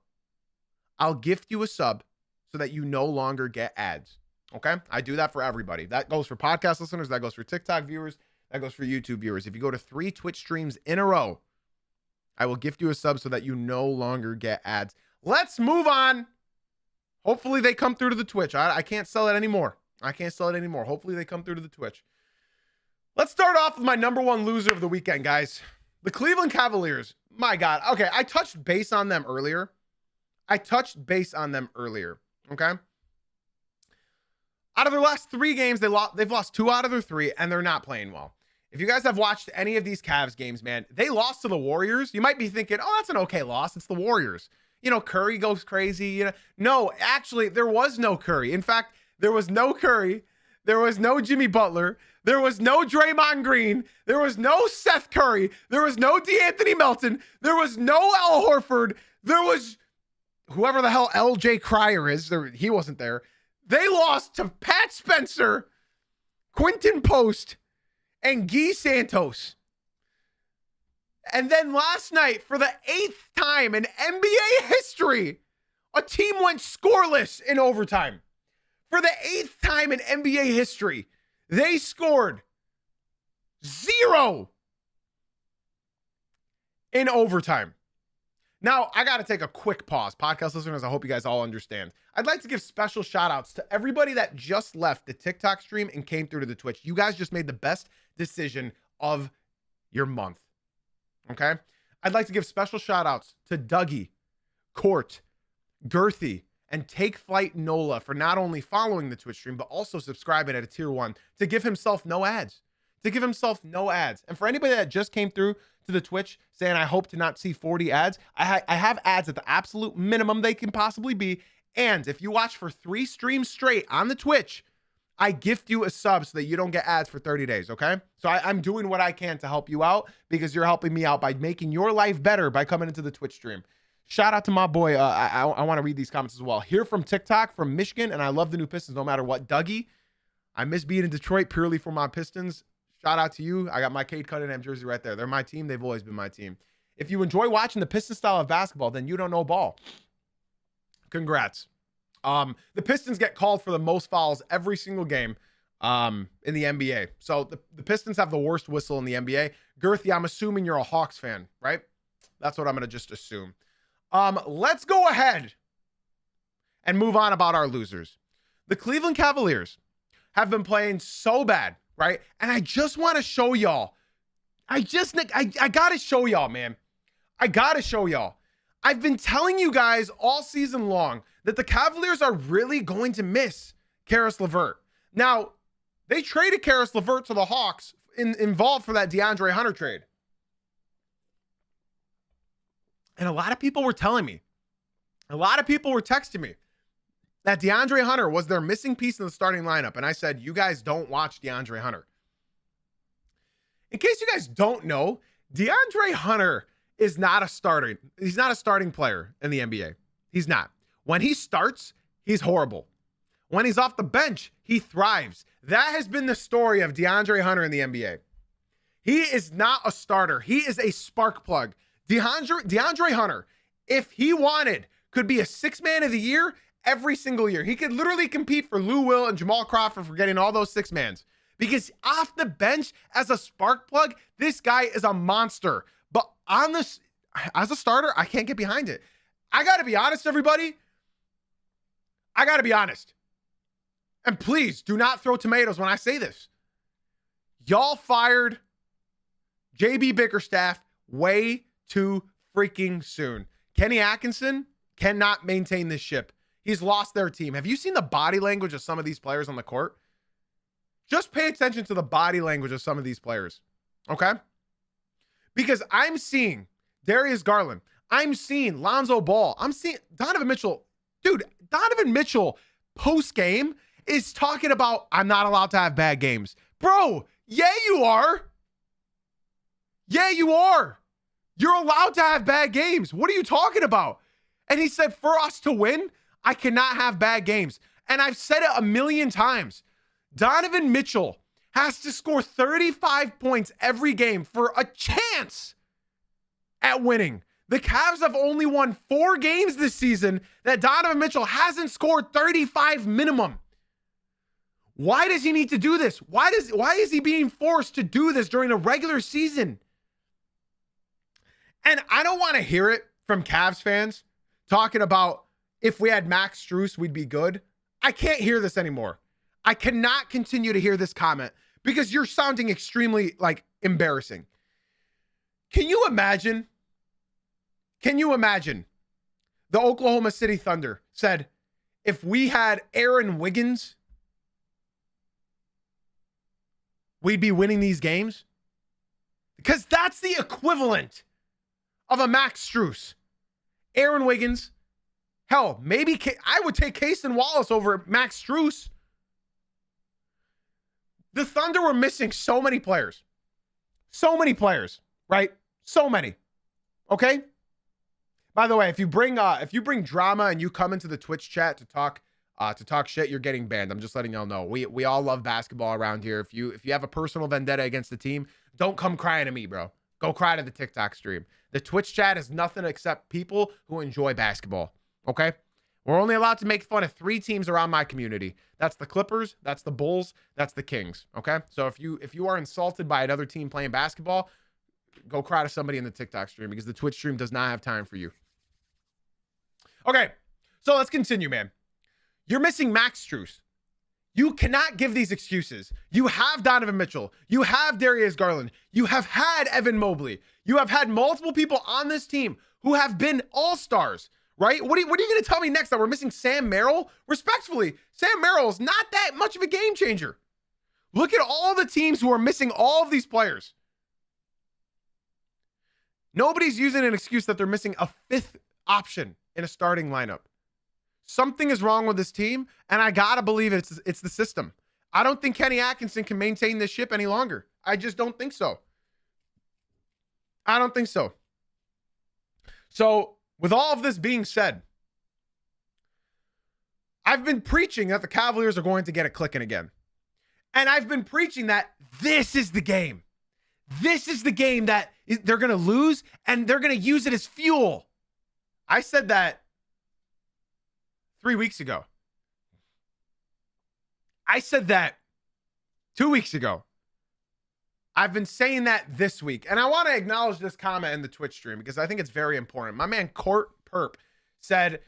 A: I'll gift you a sub so that you no longer get ads. Okay? I do that for everybody. That goes for podcast listeners. That goes for TikTok viewers. That goes for YouTube viewers. If you go to 3 Twitch streams in a row, I will gift you a sub so that you no longer get ads. Let's move on. Hopefully they come through to the Twitch. I can't sell it anymore. Hopefully they come through to the Twitch. Let's start off with my number one loser of the weekend, guys. The Cleveland Cavaliers. My God. Okay, I touched base on them earlier. Okay? Out of their last 3 games, they've lost 2 out of their 3, and they're not playing well. If you guys have watched any of these Cavs games, man, they lost to the Warriors. You might be thinking, oh, that's an okay loss. It's the Warriors. You know, Curry goes crazy. You know, no, actually, there was no Curry. In fact, there was no Curry. There was no Jimmy Butler. There was no Draymond Green. There was no Seth Curry. There was no DeAnthony Melton. There was no Al Horford. There was whoever the hell LJ Cryer is. He wasn't there. They lost to Pat Spencer, Quinton Post, and Guy Santos. And then last night, for the 8th time in NBA history, a team went scoreless in overtime. For the 8th time in NBA history, they scored 0 in overtime. Now, I got to take a quick pause. Podcast listeners, I hope you guys all understand. I'd like to give special shout outs to everybody that just left the TikTok stream and came through to the Twitch. You guys just made the best decision of your month. Okay? I'd like to give special shout outs to Dougie, Court, Girthy, and Take Flight Nola for not only following the Twitch stream, but also subscribing at a tier 1 to give himself no ads. And for anybody that just came through to the Twitch saying, I hope to not see 40 ads, I have ads at the absolute minimum they can possibly be. And if you watch for 3 streams straight on the Twitch, I gift you a sub so that you don't get ads for 30 days, okay? So I'm doing what I can to help you out because you're helping me out by making your life better by coming into the Twitch stream. Shout out to my boy. I want to read these comments as well. Here from TikTok, from Michigan, and I love the new Pistons no matter what. Dougie, I miss being in Detroit purely for my Pistons. Shout out to you. I got my Cade Cunningham jersey right there. They're my team. They've always been my team. If you enjoy watching the Pistons style of basketball, then you don't know ball. Congrats. The Pistons get called for the most fouls every single game in the NBA. So the Pistons have the worst whistle in the NBA. Girthy, I'm assuming you're a Hawks fan, right? That's what I'm going to just assume. Let's go ahead and move on about our losers. The Cleveland Cavaliers have been playing so bad, right? And I just want to show y'all. I got to show y'all, man. I got to show y'all. I've been telling you guys all season long that the Cavaliers are really going to miss Caris LeVert. Now, they traded Caris LeVert to the Hawks involved for that DeAndre Hunter trade. And a lot of people were telling me, a lot of people were texting me that DeAndre Hunter was their missing piece in the starting lineup. And I said, you guys don't watch DeAndre Hunter. In case you guys don't know, DeAndre Hunter is not a starter. He's not a starting player in the NBA. He's not. When he starts, he's horrible. When he's off the bench, he thrives. That has been the story of DeAndre Hunter in the NBA. He is not a starter. He is a spark plug. DeAndre Hunter if he wanted, could be a 6-man of the year every single year. He could literally compete for Lou Will and Jamal Crawford for getting all those 6-mans. Because off the bench as a spark plug, this guy is a monster. But on this, as a starter, I can't get behind it. I got to be honest, everybody. I got to be honest. And please do not throw tomatoes when I say this. Y'all fired JB Bickerstaff way too freaking soon. Kenny Atkinson cannot maintain this ship. He's lost their team. Have you seen the body language of some of these players on the court? Just pay attention to the body language of some of these players, okay? Because I'm seeing Darius Garland. I'm seeing Lonzo Ball. I'm seeing Donovan Mitchell. Dude, Donovan Mitchell post-game is talking about, I'm not allowed to have bad games. Bro, yeah, you are. Yeah, you are. You're allowed to have bad games. What are you talking about? And he said, for us to win, I cannot have bad games. And I've said it a million times. Donovan Mitchell has to score 35 points every game for a chance at winning. The Cavs have only won 4 games this season that Donovan Mitchell hasn't scored 35 minimum. Why does he need to do this? Why is he being forced to do this during a regular season? And I don't want to hear it from Cavs fans talking about if we had Max Strus, we'd be good. I can't hear this anymore. I cannot continue to hear this comment because you're sounding extremely embarrassing. Can you imagine? The Oklahoma City Thunder said, if we had Aaron Wiggins, we'd be winning these games? Because that's the equivalent of a Max Strus. Aaron Wiggins. Hell, maybe I would take Cason Wallace over Max Strus. The Thunder were missing so many players. So many players, right? So many. Okay? By the way, if you bring drama and you come into the Twitch chat to talk shit, you're getting banned. I'm just letting y'all know. We all love basketball around here. If you have a personal vendetta against the team, don't come crying to me, bro. Go cry to the TikTok stream. The Twitch chat is nothing except people who enjoy basketball. Okay? We're only allowed to make fun of 3 teams around my community. That's the Clippers, that's the Bulls, that's the Kings. Okay? So if you are insulted by another team playing basketball, go cry to somebody in the TikTok stream because the Twitch stream does not have time for you. Okay, so let's continue, man. You're missing Max Strus. You cannot give these excuses. You have Donovan Mitchell. You have Darius Garland. You have had Evan Mobley. You have had multiple people on this team who have been all-stars, right? What are you going to tell me next? That we're missing Sam Merrill? Respectfully, Sam Merrill is not that much of a game changer. Look at all the teams who are missing all of these players. Nobody's using an excuse that they're missing a 5th option in a starting lineup. Something is wrong with this team, and I gotta believe it's the system. I don't think Kenny Atkinson can maintain this ship any longer. I just don't think so. I don't think so. So, with all of this being said, I've been preaching that the Cavaliers are going to get it clicking again. And I've been preaching that this is the game. This is the game that they're going to lose, and they're going to use it as fuel. I said that 3 weeks ago. I said that 2 weeks ago. I've been saying that this week. And I want to acknowledge this comment in the Twitch stream because I think it's very important. My man Court Perp said,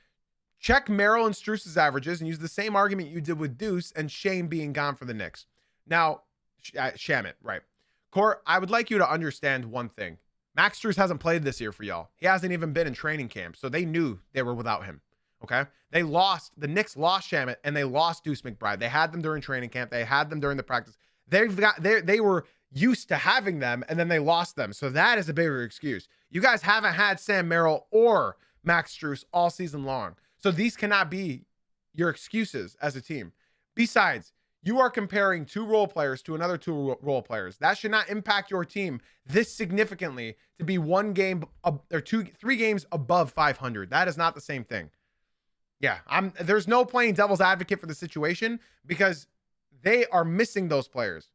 A: check Merrill and Strus's averages and use the same argument you did with Deuce and Shane being gone for the Knicks. Now, Shamit, right. Court, I would like you to understand one thing. Max Strus hasn't played this year for y'all. He hasn't even been in training camp, so they knew they were without him. Okay? The Knicks lost Shamit and they lost Deuce McBride. They had them during training camp. They had them during the practice. They were used to having them and then they lost them. So that is a bigger excuse. You guys haven't had Sam Merrill or Max Strus all season long. So these cannot be your excuses as a team. Besides, you are comparing 2 role players to another 2 role players. That should not impact your team this significantly to be 1 game or 3 games above 500. That is not the same thing. Yeah, there's no playing devil's advocate for the situation because they are missing those players.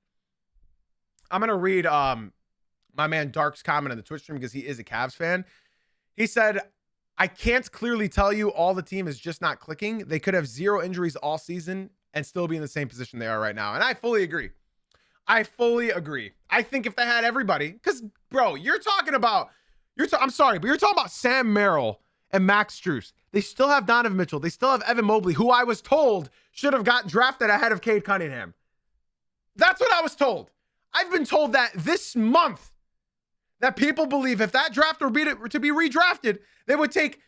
A: I'm going to read my man Dark's comment in the Twitch stream because he is a Cavs fan. He said, I can't clearly tell you all the team is just not clicking. They could have 0 injuries all season and still be in the same position they are right now. And I fully agree. I fully agree. I think if they had everybody, because, bro, you're talking about, I'm sorry, but you're talking about Sam Merrill and Max Strus. They still have Donovan Mitchell. They still have Evan Mobley, who I was told should have got drafted ahead of Cade Cunningham. That's what I was told. I've been told that this month, that people believe if that draft were to be redrafted, they would take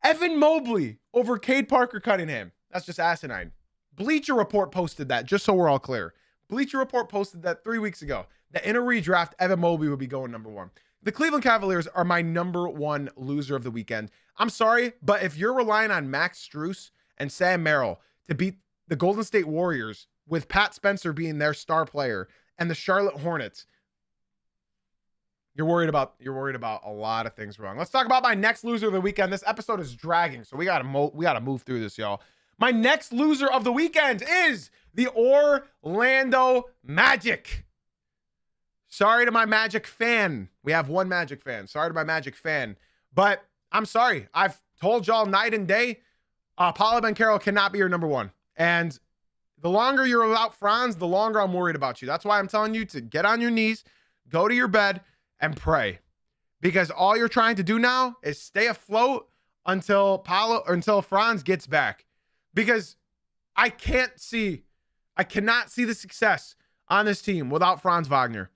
A: Evan Mobley over Cade Parker Cunningham. That's just asinine. Bleacher Report posted that, just so we're all clear. Bleacher Report posted that 3 weeks ago, that in a redraft, Evan Mobley would be going number 1. The Cleveland Cavaliers are my number 1 loser of the weekend. I'm sorry, but if you're relying on Max Strus and Sam Merrill to beat the Golden State Warriors with Pat Spencer being their star player and the Charlotte Hornets, you're worried about a lot of things wrong. Let's talk about my next loser of the weekend. This episode is dragging, so we gotta move through this, y'all. My next loser of the weekend is the Orlando Magic. Sorry to my Magic fan. We have one Magic fan. Sorry to my Magic fan, but I'm sorry. I've told y'all night and day, Paolo Banchero cannot be your number 1. And the longer you're without Franz, the longer I'm worried about you. That's why I'm telling you to get on your knees, go to your bed, and pray, because all you're trying to do now is stay afloat until Franz gets back, because I cannot see the success on this team without Franz Wagner.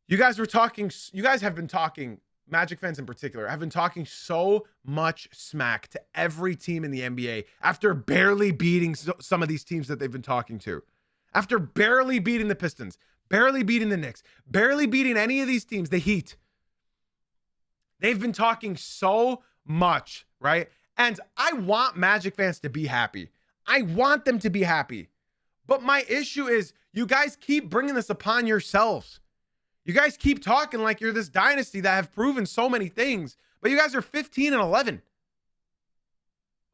A: You guys have been talking, Magic fans in particular, have been talking so much smack to every team in the NBA after barely beating some of these teams that they've been talking to. After barely beating the Pistons, barely beating the Knicks, barely beating any of these teams, the Heat. They've been talking so much, right? And I want Magic fans to be happy. I want them to be happy. But my issue is you guys keep bringing this upon yourselves. You guys keep talking like you're this dynasty that have proven so many things, but you guys are 15 and 11.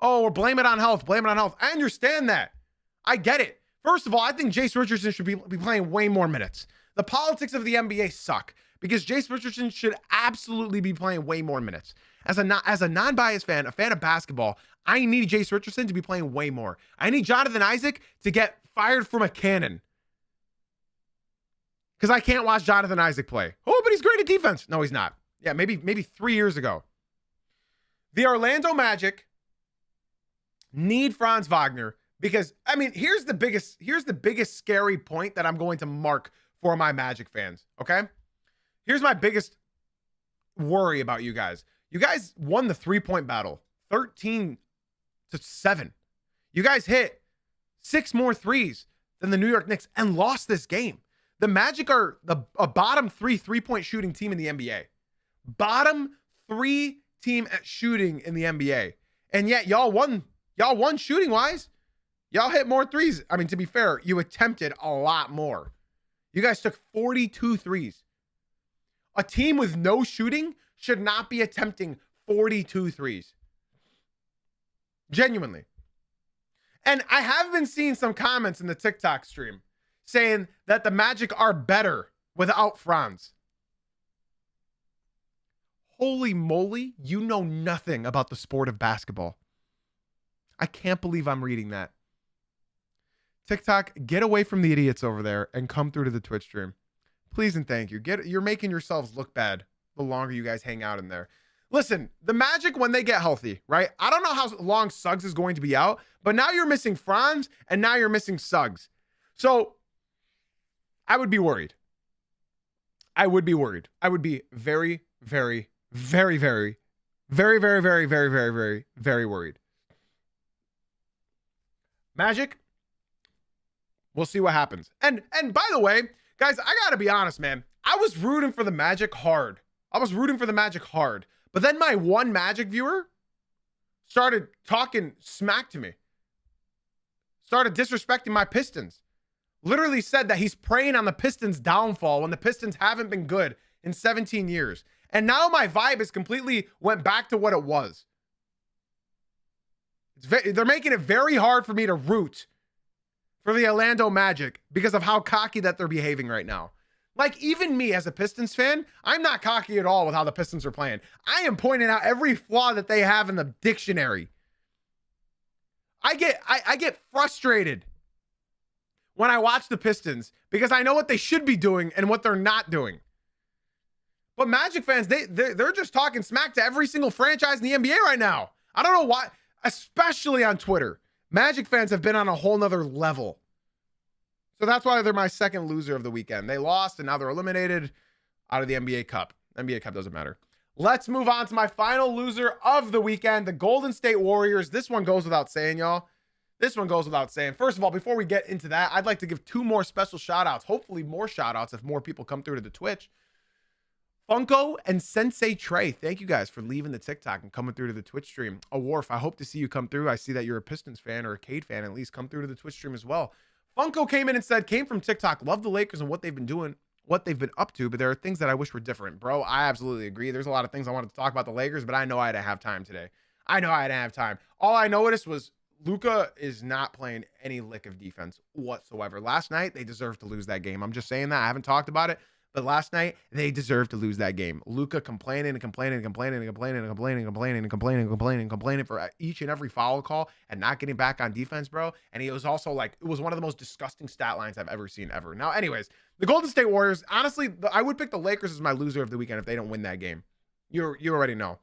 A: Oh, we're blame it on health. Blame it on health. I understand that. I get it. First of all, I think Jace Richardson should be playing way more minutes. The politics of the NBA suck because Jace Richardson should absolutely be playing way more minutes. As a non-biased fan, a fan of basketball, I need Jace Richardson to be playing way more. I need Jonathan Isaac to get fired from a cannon, because I can't watch Jonathan Isaac play. Oh, but he's great at defense. No, he's not. Yeah, maybe 3 years ago. The Orlando Magic need Franz Wagner. Because, I mean, here's the biggest scary point that I'm going to mark for my Magic fans, okay? Here's my biggest worry about you guys. You guys won the 3-point battle, 13-7. You guys hit 6 more threes than the New York Knicks and lost this game. The Magic are a bottom 3-point shooting team in the NBA. Bottom 3 team at shooting in the NBA. And yet y'all won shooting-wise. Y'all hit more threes. I mean, to be fair, you attempted a lot more. You guys took 42 threes. A team with no shooting should not be attempting 42 threes. Genuinely. And I have been seeing some comments in the TikTok stream saying that the Magic are better without Franz. Holy moly, you know nothing about the sport of basketball. I can't believe I'm reading that. TikTok, get away from the idiots over there and come through to the Twitch stream. Please and thank you. You're making yourselves look bad the longer you guys hang out in there. Listen, the Magic, when they get healthy, right? I don't know how long Suggs is going to be out, but now you're missing Franz and now you're missing Suggs. So I would be worried. I would be worried. I would be very, very, very, very, very, very, very, very, very, very, very worried. Magic, we'll see what happens. And by the way, guys, I gotta be honest, man. I was rooting for the Magic hard. But then my one Magic viewer started talking smack to me. Started disrespecting my Pistons. Literally said that he's preying on the Pistons' downfall when the Pistons haven't been good in 17 years. And now my vibe is completely went back to what it was. They're making it very hard for me to root for the Orlando Magic because of how cocky that they're behaving right now. Like, even me as a Pistons fan, I'm not cocky at all with how the Pistons are playing. I am pointing out every flaw that they have in the dictionary. I get frustrated when I watch the Pistons because I know what they should be doing and what they're not doing. But Magic fans, they're just talking smack to every single franchise in the NBA right now. I don't know why, especially on Twitter. Magic fans have been on a whole nother level. So that's why they're my second loser of the weekend. They lost and now they're eliminated out of the NBA Cup. NBA Cup doesn't matter. Let's move on to my final loser of the weekend, the Golden State Warriors. This one goes without saying, y'all. This one goes without saying. First of all, before we get into that, I'd like to give 2 more special shout outs. Hopefully more shout outs if more people come through to the Twitch. Funko and Sensei Trey, thank you guys for leaving the TikTok and coming through to the Twitch stream. Wharf, I hope to see you come through. I see that you're a Pistons fan or a Cade fan. At least come through to the Twitch stream as well. Funko came in and said, came from TikTok, love the Lakers and what they've been doing, what they've been up to, but there are things that I wish were different. Bro, I absolutely agree. There's a lot of things I wanted to talk about the Lakers, but I know I didn't have time today. I know I didn't have time. All I noticed was Luka is not playing any lick of defense whatsoever. Last night, they deserved to lose that game. I'm just saying that. I haven't talked about it, but last night, they deserved to lose that game. Luka complaining and complaining and complaining and complaining and complaining and complaining and complaining and complaining and complaining for each and every foul call and not getting back on defense, bro. And he was also like, it was one of the most disgusting stat lines I've ever seen ever. Now, anyways, the Golden State Warriors, honestly, I would pick the Lakers as my loser of the weekend if they don't win that game. You already know.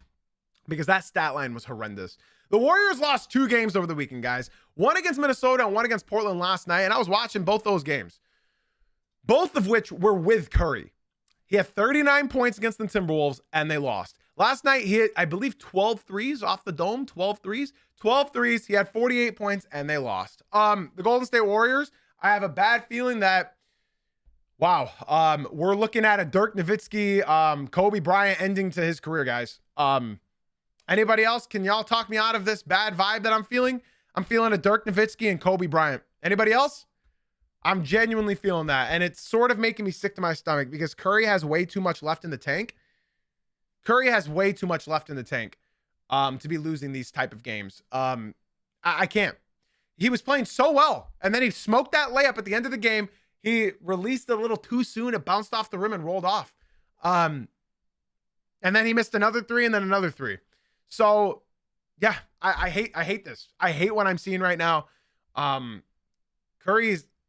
A: Because that stat line was horrendous. The Warriors lost 2 games over the weekend, guys. One against Minnesota and one against Portland last night. And I was watching both those games. Both of which were with Curry. He had 39 points against the Timberwolves, and they lost. Last night, he hit, I believe, 12 threes off the dome. 12 threes. 12 threes. He had 48 points, and they lost. The Golden State Warriors, I have a bad feeling that, wow, we're looking at a Dirk Nowitzki, Kobe Bryant ending to his career, guys. Anybody else? Can y'all talk me out of this bad vibe that I'm feeling? I'm feeling a Dirk Nowitzki and Kobe Bryant. Anybody else? I'm genuinely feeling that. And it's sort of making me sick to my stomach because Curry has way too much left in the tank. Curry has way too much left in the tank to be losing these type of games. I can't. He was playing so well. And then he smoked that layup at the end of the game. He released a little too soon. It bounced off the rim and rolled off. And then he missed another 3 and then another 3. So, yeah, I hate this. I hate what I'm seeing right now.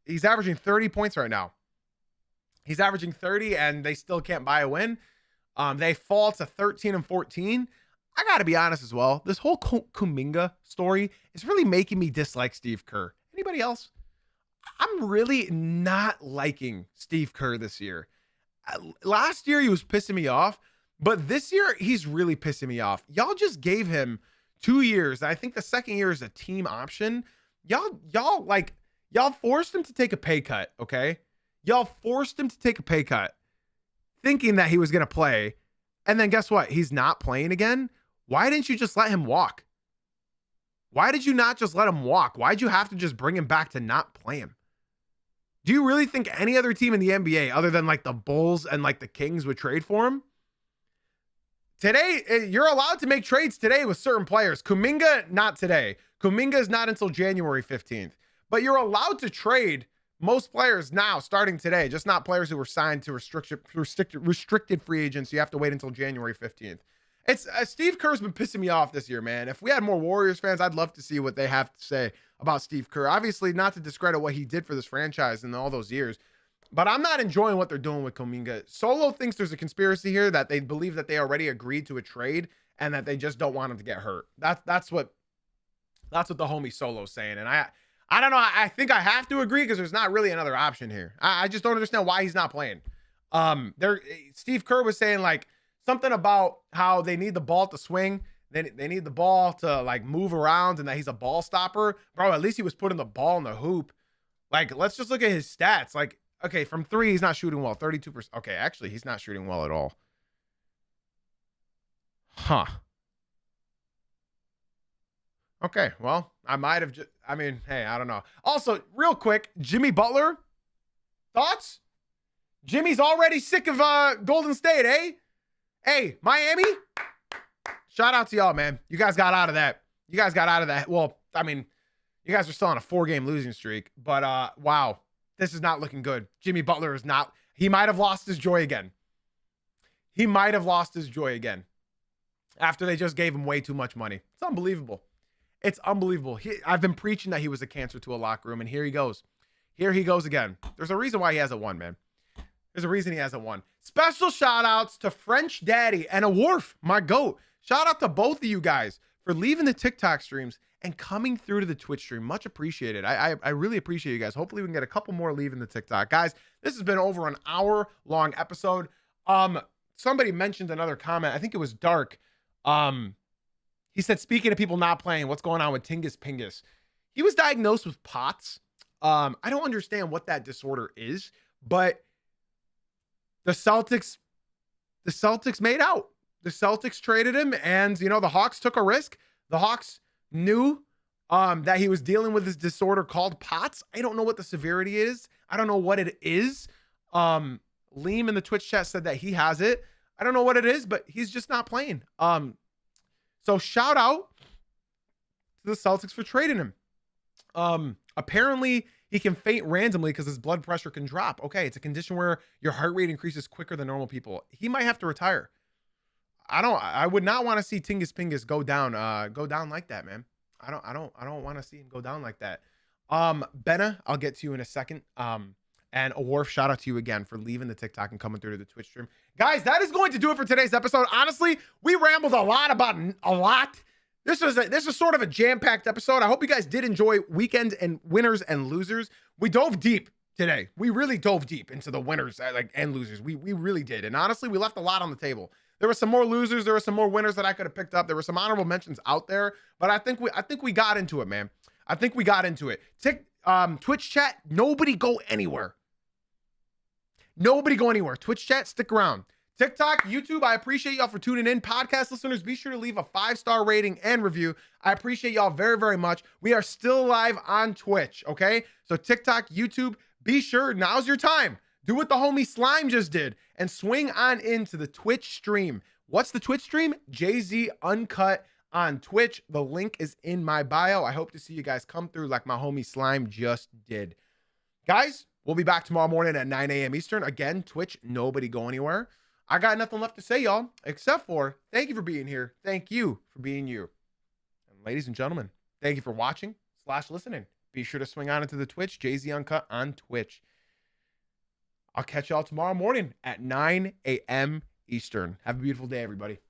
A: He's averaging 30 points right now. He's averaging 30 and they still can't buy a win. They fall to 13 and 14. I got to be honest as well. This whole Kuminga story is really making me dislike Steve Kerr. Anybody else? I'm really not liking Steve Kerr this year. Last year, he was pissing me off, but this year, he's really pissing me off. Y'all just gave him 2 years. I think the second year is a team option. Y'all forced him to take a pay cut, okay? Y'all forced him to take a pay cut thinking that he was going to play. And then guess what? He's not playing again. Why didn't you just let him walk? Why did you not just let him walk? Why'd you have to just bring him back to not play him? Do you really think any other team in the NBA other than like the Bulls and like the Kings would trade for him? Today, you're allowed to make trades today with certain players. Kuminga, not today. Kuminga is not until January 15th. But you're allowed to trade most players now, starting today, just not players who were signed to restricted free agents. You have to wait until January 15th. It's Steve Kerr's been pissing me off this year, man. If we had more Warriors fans, I'd love to see what they have to say about Steve Kerr. Obviously, not to discredit what he did for this franchise in all those years, but I'm not enjoying what they're doing with Kuminga. Solo thinks there's a conspiracy here that they believe that they already agreed to a trade and that they just don't want him to get hurt. That's what the homie Solo's saying, and I don't know. I think I have to agree because there's not really another option here. I just don't understand why he's not playing. Steve Kerr was saying like something about how they need the ball to swing. They need the ball to like move around and that he's a ball stopper. Bro, at least he was putting the ball in the hoop. Like, let's just look at his stats. Like, okay, from 3, he's not shooting well. 32%. Okay, actually, he's not shooting well at all. Huh. Okay, well, I might have just, hey, I don't know. Also, real quick, Jimmy Butler, thoughts? Jimmy's already sick of Golden State, eh? Hey, Miami, shout out to y'all, man. You guys got out of that. Well, you guys are still on a 4-game losing streak, but wow, this is not looking good. Jimmy Butler is not, He might have lost his joy again. He might have lost his joy again after they just gave him way too much money. It's unbelievable. It's unbelievable. I've been preaching that he was a cancer to a locker room, and here he goes. Here he goes again. There's a reason why he hasn't won, man. There's a reason he hasn't won. Special shout outs to French Daddy and a Worf, my goat. Shout out to both of you guys for leaving the TikTok streams and coming through to the Twitch stream. Much appreciated. I really appreciate you guys. Hopefully we can get a couple more leaving the TikTok. Guys, this has been over an hour-long episode. Somebody mentioned another comment. I think it was Dark. He said, speaking of people not playing, what's going on with Tingus Pingus? He was diagnosed with POTS. I don't understand what that disorder is, but the Celtics made out. The Celtics traded him, and you know, the Hawks took a risk. The Hawks knew that he was dealing with this disorder called POTS. I don't know what the severity is. I don't know what it is. Liam in the Twitch chat said that he has it. I don't know what it is, but he's just not playing. So shout out to the Celtics for trading him. Apparently he can faint randomly because his blood pressure can drop. Okay, it's a condition where your heart rate increases quicker than normal people. He might have to retire. I would not want to see Tingus Pingus go down like that, man. I don't want to see him go down like that. Benna, I'll get to you in a second. And a Worf, shout out to you again for leaving the TikTok and coming through to the Twitch stream. Guys, that is going to do it for today's episode. Honestly, we rambled a lot about a lot. This is sort of a jam-packed episode. I hope you guys did enjoy weekend and winners and losers. We dove deep today. We really dove deep into the winners and losers. We really did. And honestly, we left a lot on the table. There were some more losers. There were some more winners that I could have picked up. There were some honorable mentions out there, but I think we got into it, man. I think we got into it. Twitch chat, nobody go anywhere. Nobody go anywhere. Twitch chat, stick around. TikTok, YouTube, I appreciate y'all for tuning in. Podcast listeners, be sure to leave a 5-star rating and review. I appreciate y'all very, very much. We are still live on Twitch, okay? So TikTok, YouTube, be sure, now's your time. Do what the homie Slime just did and swing on into the Twitch stream. What's the Twitch stream? Jay-Z Uncut on Twitch. The link is in my bio. I hope to see you guys come through like my homie Slime just did. Guys, we'll be back tomorrow morning at 9 a.m. Eastern. Again, Twitch, nobody go anywhere. I got nothing left to say, y'all, except for thank you for being here. Thank you for being you. And ladies and gentlemen, thank you for watching / listening. Be sure to swing on into the Twitch, Jay-Z Uncut on Twitch. I'll catch y'all tomorrow morning at 9 a.m. Eastern. Have a beautiful day, everybody.